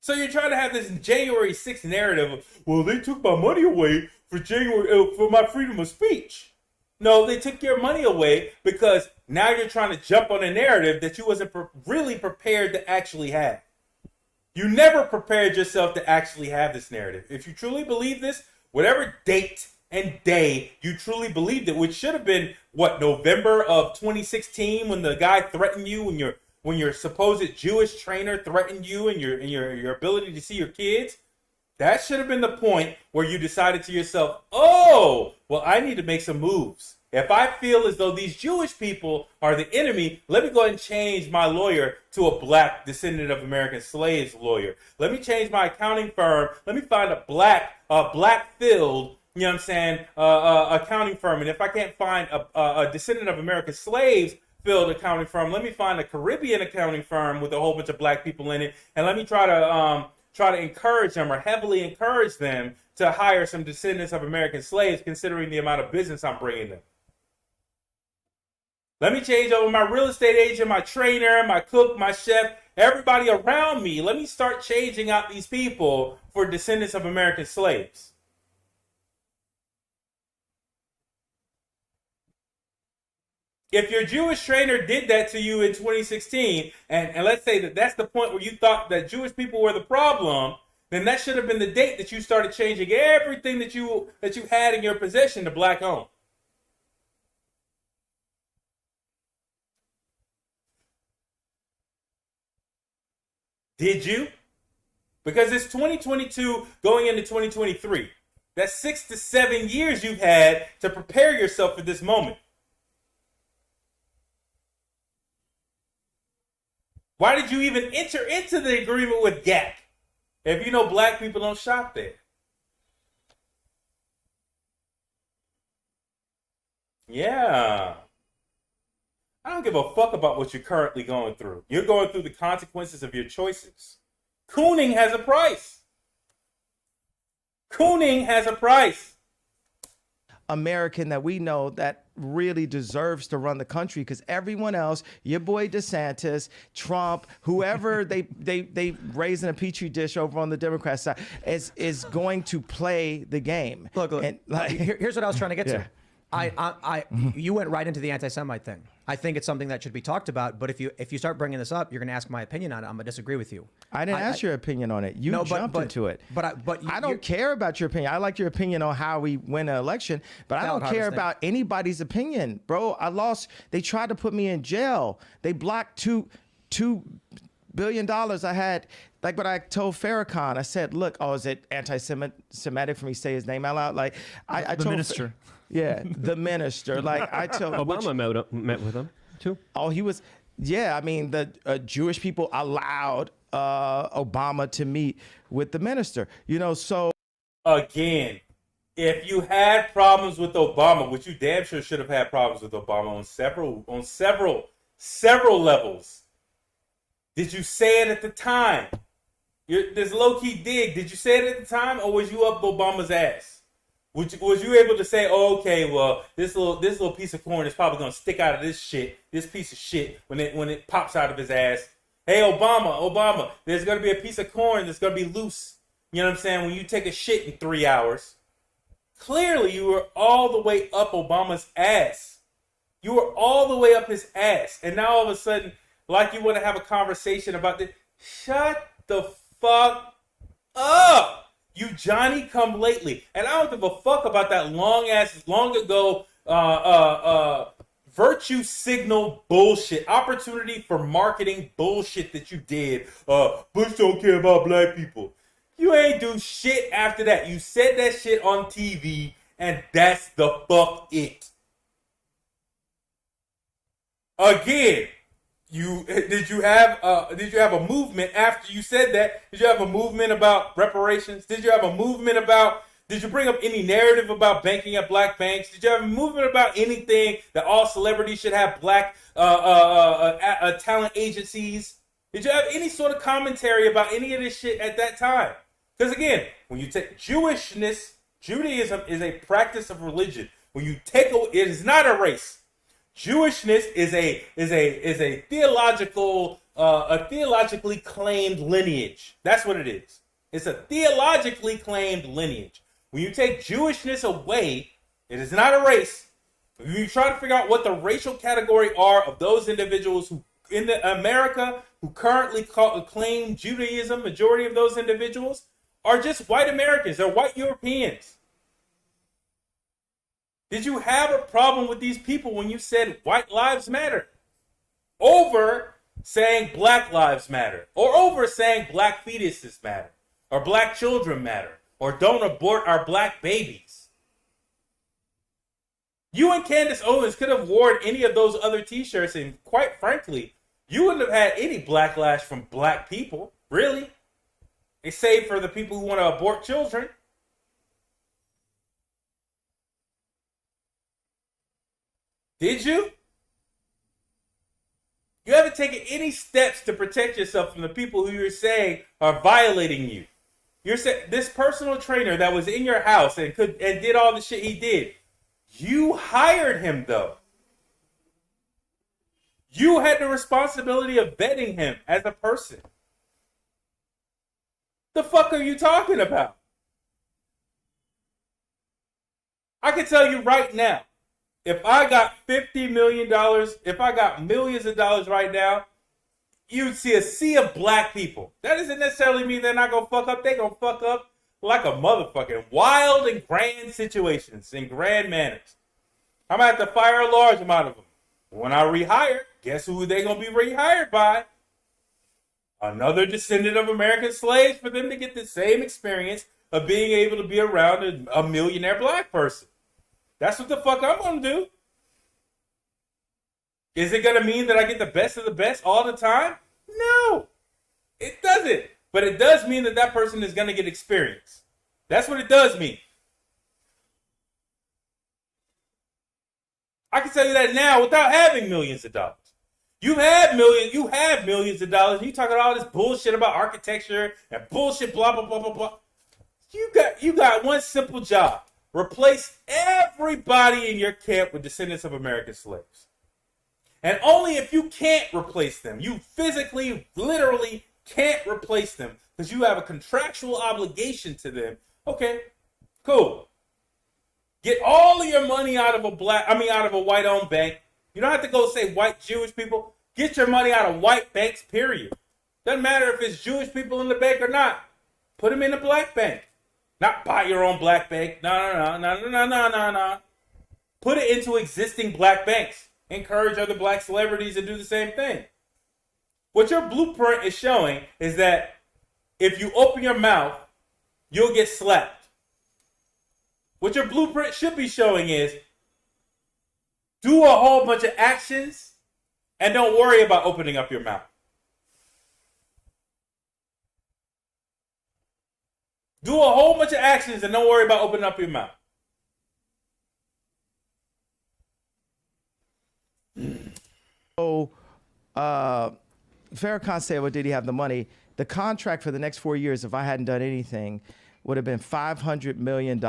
Speaker 1: So you're trying to have this January 6th narrative of, well, they took my money away for my freedom of speech. No, they took your money away because now you're trying to jump on a narrative that you wasn't really prepared to actually have. You never prepared yourself to actually have this narrative. If you truly believe this, whatever date and day you truly believed it, which should have been, November of 2016 when the guy threatened you, when your supposed Jewish trainer threatened you and your ability to see your kids, that should have been the point where you decided to yourself, oh, well, I need to make some moves. If I feel as though these Jewish people are the enemy, let me go ahead and change my lawyer to a black descendant of American slaves lawyer. Let me change my accounting firm. Let me find a black-filled, accounting firm. And if I can't find a descendant of American slaves filled accounting firm, let me find a Caribbean accounting firm with a whole bunch of black people in it. And let me try to encourage them or heavily encourage them to hire some descendants of American slaves, considering the amount of business I'm bringing them. Let me change over my real estate agent, my trainer, my cook, my chef, everybody around me. Let me start changing out these people for descendants of American slaves. If your Jewish trainer did that to you in 2016, and let's say that that's the point where you thought that Jewish people were the problem, then that should have been the date that you started changing everything that you had in your possession to black owned. Did you? Because it's 2022 going into 2023. That's 6 to 7 years you've had to prepare yourself for this moment. Why did you even enter into the agreement with Gap if you know black people don't shop there? Yeah. I don't give a fuck about what you're currently going through. You're going through the consequences of your choices. Cooning has a price. Cooning has a price.
Speaker 3: American that we know that really deserves to run the country, because everyone else, your boy DeSantis, Trump, whoever they raise in a petri dish over on the Democrat side is going to play the game.
Speaker 2: Look,
Speaker 3: and,
Speaker 2: here's what I was trying to get
Speaker 3: Yeah.
Speaker 2: to. You went right into the anti-Semite thing. I think it's something that should be talked about. But if you start bringing this up, you're going to ask my opinion on it. I'm going to disagree with you.
Speaker 3: I didn't ask your opinion on it. You jumped into it. I don't care about your opinion. I like your opinion on how we win an election, but I don't care about anybody's opinion, bro. They tried to put me in jail. They blocked $2 billion. I had, like what I told Farrakhan, I said, look, is it anti-Semitic for me to say his name out loud? Like I
Speaker 4: the
Speaker 3: told
Speaker 4: minister.
Speaker 3: Yeah, the minister. Like I told
Speaker 6: Obama met with him too.
Speaker 3: Oh, he was. Yeah, I mean the Jewish people allowed Obama to meet with the minister. So
Speaker 1: again, if you had problems with Obama, which you damn sure should have had problems with Obama on several levels, did you say it at the time? This low key dig. Did you say it at the time, or was you up Obama's ass? Was you able to say, oh, okay, well, this little piece of corn is probably gonna stick out of this piece of shit when it pops out of his ass? Hey, Obama, there's gonna be a piece of corn that's gonna be loose. You know what I'm saying? When you take a shit in 3 hours. Clearly, you were all the way up Obama's ass. You were all the way up his ass. And now all of a sudden, like you want to have a conversation about this. Shut the fuck up. You Johnny come lately. And I don't give a fuck about that long ago virtue signal bullshit, opportunity for marketing bullshit that you did. Bush don't care about black people. You ain't do shit after that. You said that shit on TV, and that's the fuck it. Again, did you have a movement after you said that? Did you have a movement about reparations? Did you have a movement about? Did you bring up any narrative about banking at black banks? Did you have a movement about anything that all celebrities should have black talent agencies? Did you have any sort of commentary about any of this shit at that time? Because again, when you take Judaism is a practice of religion. When you take it is not a race. Jewishness is a theologically claimed lineage. That's what it is. It's a theologically claimed lineage. When you take Jewishness away, it is not a race. When you try to figure out what the racial category are of those individuals who in America who currently claim Judaism, majority of those individuals are just white Americans. They're white Europeans. Did you have a problem with these people when you said white lives matter over saying black lives matter, or over saying black fetuses matter, or black children matter, or don't abort our black babies? You and Candace Owens could have worn any of those other t-shirts, and quite frankly, you wouldn't have had any backlash from black people, really, save for the people who want to abort children. Did you? You haven't taken any steps to protect yourself from the people who you're saying are violating you. You're saying this personal trainer that was in your house and did all the shit he did. You hired him though. You had the responsibility of vetting him as a person. The fuck are you talking about? I can tell you right now, if I got $50 million, if I got millions of dollars right now, you'd see a sea of black people. That doesn't necessarily mean they're not going to fuck up. They're going to fuck up like a motherfucking wild and grand situations in grand manners. I'm going to have to fire a large amount of them. When I rehire, guess who they're going to be rehired by? Another descendant of American slaves, for them to get the same experience of being able to be around a millionaire black person. That's what the fuck I'm going to do. Is it going to mean that I get the best of the best all the time? No, it doesn't. But it does mean that that person is going to get experience. That's what it does mean. I can tell you that now without having millions of dollars. You have millions of dollars. And you talking all this bullshit about architecture and bullshit, blah, blah, blah, blah, blah. You got one simple job. Replace everybody in your camp with descendants of American slaves. And only if you can't replace them, you physically, literally can't replace them because you have a contractual obligation to them. Okay, cool. Get all of your money out of a white-owned bank. You don't have to go say white Jewish people. Get your money out of white banks, period. Doesn't matter if it's Jewish people in the bank or not. Put them in a black bank. Not buy your own black bank. No. Put it into existing black banks. Encourage other black celebrities to do the same thing. What your blueprint is showing is that if you open your mouth, you'll get slapped. What your blueprint should be showing is do a whole bunch of actions and don't worry about opening up your mouth. Do a whole bunch of actions and don't worry about opening up your mouth.
Speaker 3: So, Farrakhan said, well, did he have the money? The contract for the next 4 years, if I hadn't done anything, would have been $500 million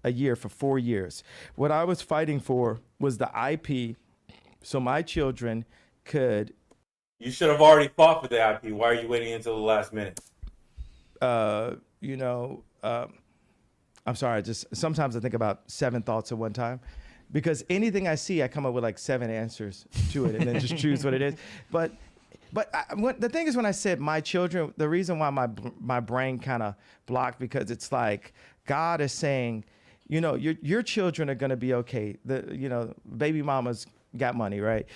Speaker 3: a year for 4 years. What I was fighting for was the IP so my children could...
Speaker 1: You should have already fought for the IP. Why are you waiting until the last minute?
Speaker 3: I'm sorry, just sometimes I think about 7 thoughts at one time. because anything I see, I come up with like 7 answers to it and then just choose what it is. But the thing is, when I said my children, the reason why my brain kind of blocked, because it's like God is saying, you know, your children are going to be okay. Baby mama's got money, right?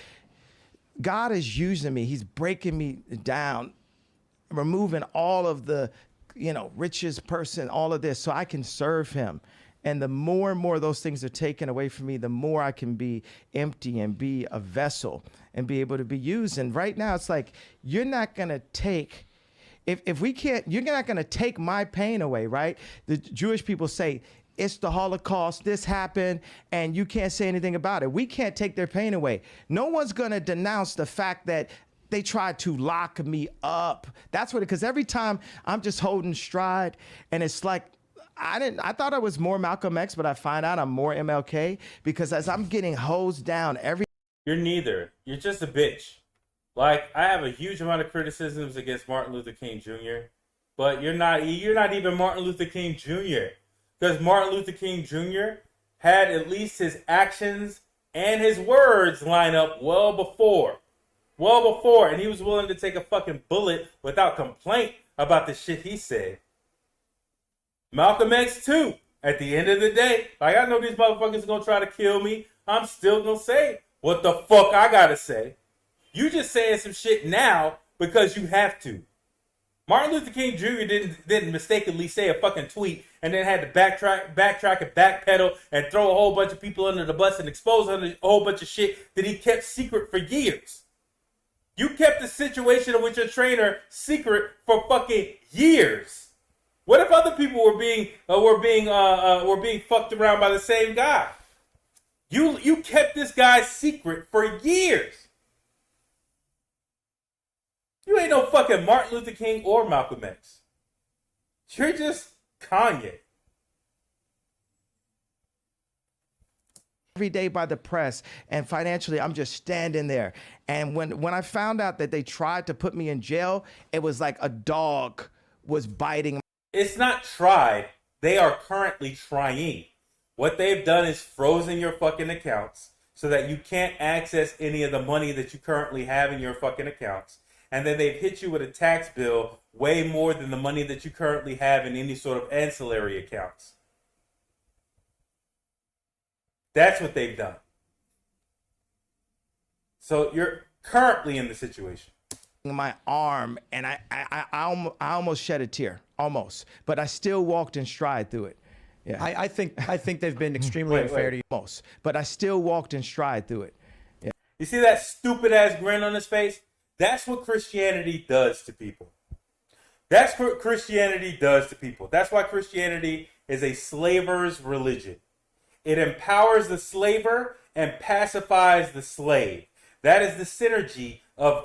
Speaker 3: God is using me. He's breaking me down, removing all of the, richest person, all of this, so I can serve him. And the more and more those things are taken away from me, the more I can be empty and be a vessel and be able to be used. And right now, it's like, you're not going to take, if we can't, you're not going to take my pain away, right? The Jewish people say, it's the Holocaust, this happened, and you can't say anything about it. We can't take their pain away. No one's going to denounce the fact that they tried to lock me up. That's what, because every time I'm just holding stride, and it's like, I thought I was more Malcolm X, but I find out I'm more MLK, because as I'm getting hosed down
Speaker 1: You're neither. You're just a bitch. Like, I have a huge amount of criticisms against Martin Luther King Jr., but you're not even Martin Luther King Jr., because Martin Luther King Jr. had at least his actions and his words line up well before, and he was willing to take a fucking bullet without complaint about the shit he said. Malcolm X too. At the end of the day, like, I know these motherfuckers are gonna try to kill me. I'm still gonna say what the fuck I gotta say. You just saying some shit now because you have to. Martin Luther King Jr. didn't mistakenly say a fucking tweet and then had to backtrack and backpedal and throw a whole bunch of people under the bus and expose a whole bunch of shit that he kept secret for years. You kept the situation with your trainer secret for fucking years. What if other people were being fucked around by the same guy? You kept this guy secret for years. You ain't no fucking Martin Luther King or Malcolm X. You're just Kanye.
Speaker 3: every day by the press, and financially I'm just standing there. And when I found out that they tried to put me in jail, it was like a dog was biting.
Speaker 1: It's not tried. They are currently trying. What they've done is frozen your fucking accounts so that you can't access any of the money that you currently have in your fucking accounts. And then they've hit you with a tax bill way more than the money that you currently have in any sort of ancillary accounts. That's what they've done. So you're currently in the situation.
Speaker 3: My arm, and I almost shed a tear, almost, but I still walked in stride through it. Yeah,
Speaker 2: I think they've been extremely unfair to you.
Speaker 3: Almost, but I still walked in stride through it. Yeah.
Speaker 1: You see that stupid ass grin on his face? That's what Christianity does to people. That's what Christianity does to people. That's why Christianity is a slaver's religion. It empowers the slaver and pacifies the slave. That is the synergy of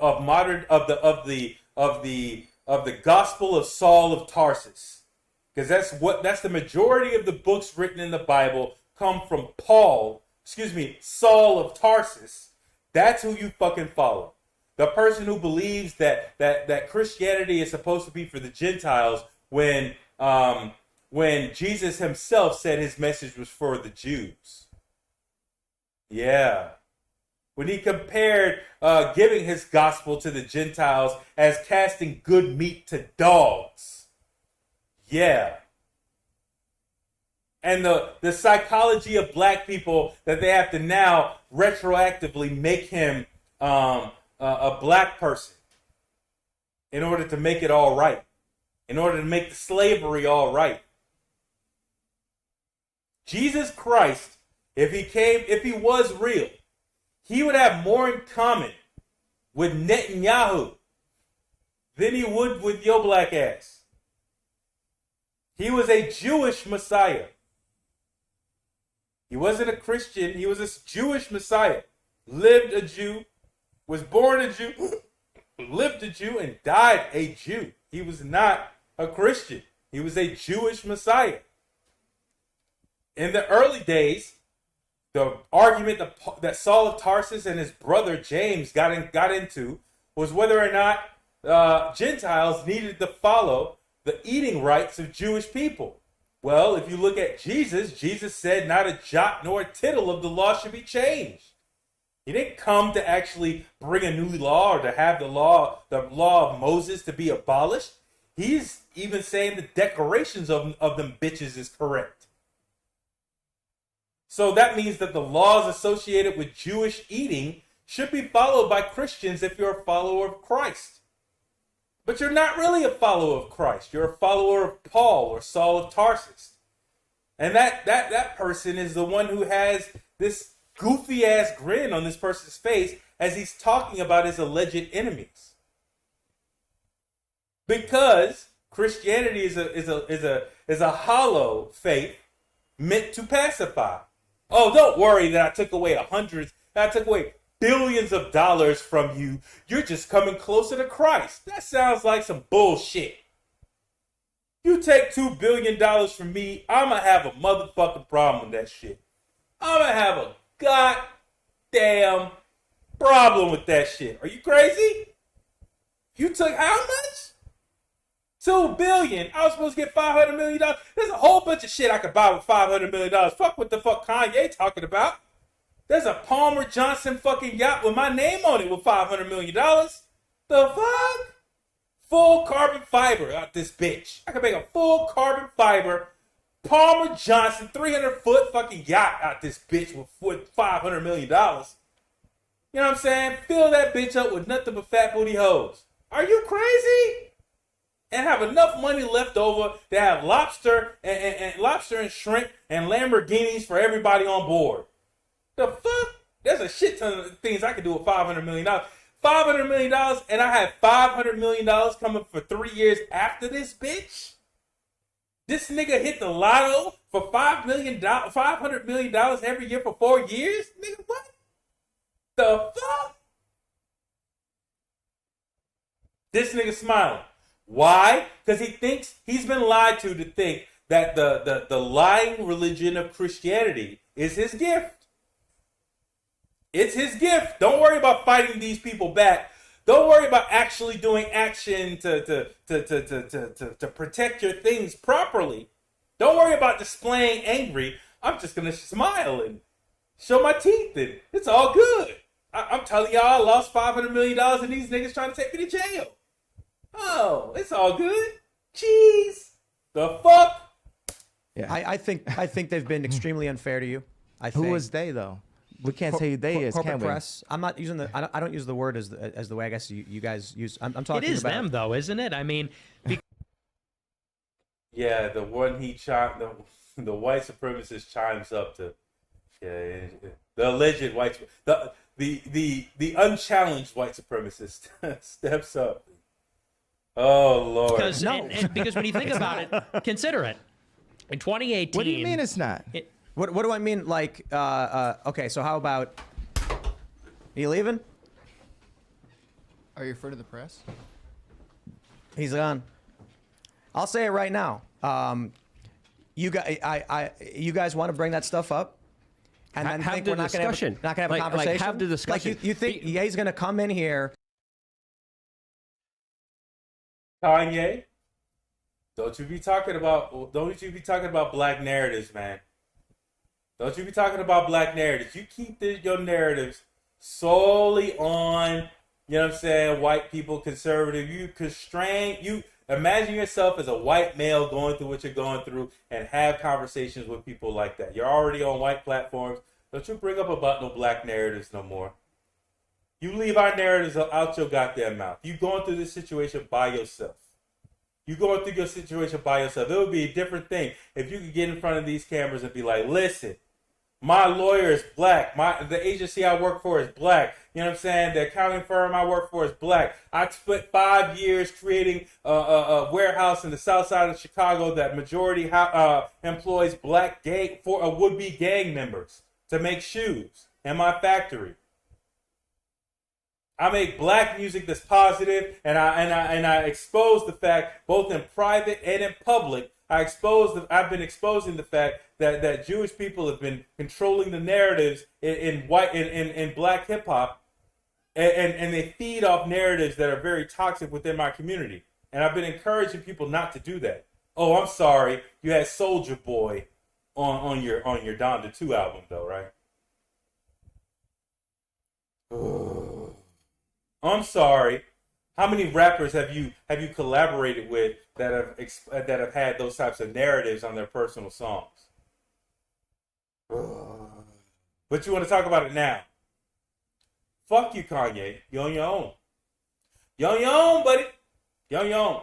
Speaker 1: the gospel of Saul of Tarsus. Because that's the majority of the books written in the Bible come from Saul of Tarsus. That's who you fucking follow. The person who believes that Christianity is supposed to be for the Gentiles when Jesus himself said his message was for the Jews. Yeah. When he compared giving his gospel to the Gentiles as casting good meat to dogs. Yeah. And the psychology of black people that they have to now retroactively make him a black person in order to make it all right. In order to make the slavery all right. Jesus Christ, if he was real, he would have more in common with Netanyahu than he would with your black ass. He was a Jewish Messiah. He wasn't a Christian. He was a Jewish Messiah. Lived a Jew, was born a Jew, lived a Jew, and died a Jew. He was not a Christian. He was a Jewish Messiah. In the early days, the argument that Saul of Tarsus and his brother James got into was whether or not Gentiles needed to follow the eating rites of Jewish people. Well, if you look at Jesus, Jesus said not a jot nor a tittle of the law should be changed. He didn't come to actually bring a new law or to have the law of Moses to be abolished. He's even saying the declarations of them bitches is correct. So that means that the laws associated with Jewish eating should be followed by Christians if you're a follower of Christ. But you're not really a follower of Christ. You're a follower of Paul or Saul of Tarsus. And that person is the one who has this goofy ass grin on this person's face as he's talking about his alleged enemies. Because Christianity is a hollow faith meant to pacify. Oh, don't worry that I took away billions of dollars from you. You're just coming closer to Christ. That sounds like some bullshit. You take $2 billion from me, I'ma have a motherfucking problem with that shit. I'ma have a goddamn problem with that shit. Are you crazy? You took how much? $2 billion. I was supposed to get $500 million. There's a whole bunch of shit I could buy with $500 million. Fuck what the fuck Kanye talking about. There's a Palmer Johnson fucking yacht with my name on it with $500 million. The fuck? Full carbon fiber out this bitch. I could make a full carbon fiber Palmer Johnson 300-foot fucking yacht out this bitch with $500 million. You know what I'm saying? Fill that bitch up with nothing but fat booty hoes. Are you crazy? And have enough money left over to have lobster and shrimp and Lamborghinis for everybody on board. The fuck? There's a shit ton of things I could do with $500 million. $500 million, and I have $500 million coming for 3 years after this bitch? This nigga hit the lotto for $500 million every year for 4 years? Nigga, what? The fuck? This nigga smiling. Why? Because he thinks he's been lied to think that the lying religion of Christianity is his gift. It's his gift. Don't worry about fighting these people back. Don't worry about actually doing action to protect your things properly. Don't worry about displaying angry. I'm just going to smile and show my teeth and it's all good. I'm telling y'all I lost $500 million and these niggas trying to take me to jail. Oh, it's all good. Jeez. The fuck?
Speaker 2: Yeah. I think they've been extremely unfair to you.
Speaker 3: Who was they though? We can't say who they is,
Speaker 2: corporate
Speaker 3: can we?
Speaker 2: press. I'm not using I don't use the word as the way I guess you guys use. I'm talking
Speaker 5: It is
Speaker 2: about
Speaker 5: them, though, isn't it? I mean,
Speaker 1: Yeah, the one the white supremacist chimes up to, yeah, the alleged white, the unchallenged white supremacist steps up. Oh Lord!
Speaker 5: because because when you think about it, consider it. In 2018,
Speaker 3: What do you mean it's not?
Speaker 2: what do I mean? Like okay, so how about you leaving?
Speaker 7: Are you referring to the press?
Speaker 2: He's gone. I'll say it right now. You guys want to bring that stuff up, and then
Speaker 6: Have
Speaker 2: think
Speaker 6: the
Speaker 2: we're not going to
Speaker 6: discussion.
Speaker 2: have a
Speaker 6: Like,
Speaker 2: conversation.
Speaker 6: have the discussion.
Speaker 2: Like you think he's going to come in here?
Speaker 1: Kanye, don't you be talking about black narratives, man. Don't you be talking about black narratives. You keep your narratives solely on, you know what I'm saying, white people, conservative. You imagine yourself as a white male going through what you're going through and have conversations with people like that. You're already on white platforms. Don't you bring up about no black narratives no more. You leave our narratives out your goddamn mouth. You going through this situation by yourself. You going through your situation by yourself. It would be a different thing if you could get in front of these cameras and be like, listen, my lawyer is black. The agency I work for is black. You know what I'm saying? The accounting firm I work for is black. I spent 5 years creating a warehouse in the south side of Chicago that majority employs black would-be gang members to make shoes in my factory. I make black music that's positive, and I expose the fact, both in private and in public. I've been exposing the fact that Jewish people have been controlling the narratives in black hip hop, and they feed off narratives that are very toxic within my community. And I've been encouraging people not to do that. Oh, I'm sorry. You had Soldier Boy on your Donda 2 album though, right? I'm sorry. How many rappers have you collaborated with that have had those types of narratives on their personal songs? But you want to talk about it now? Fuck you, Kanye. You're on your own. You're on your own, buddy. You're on your own.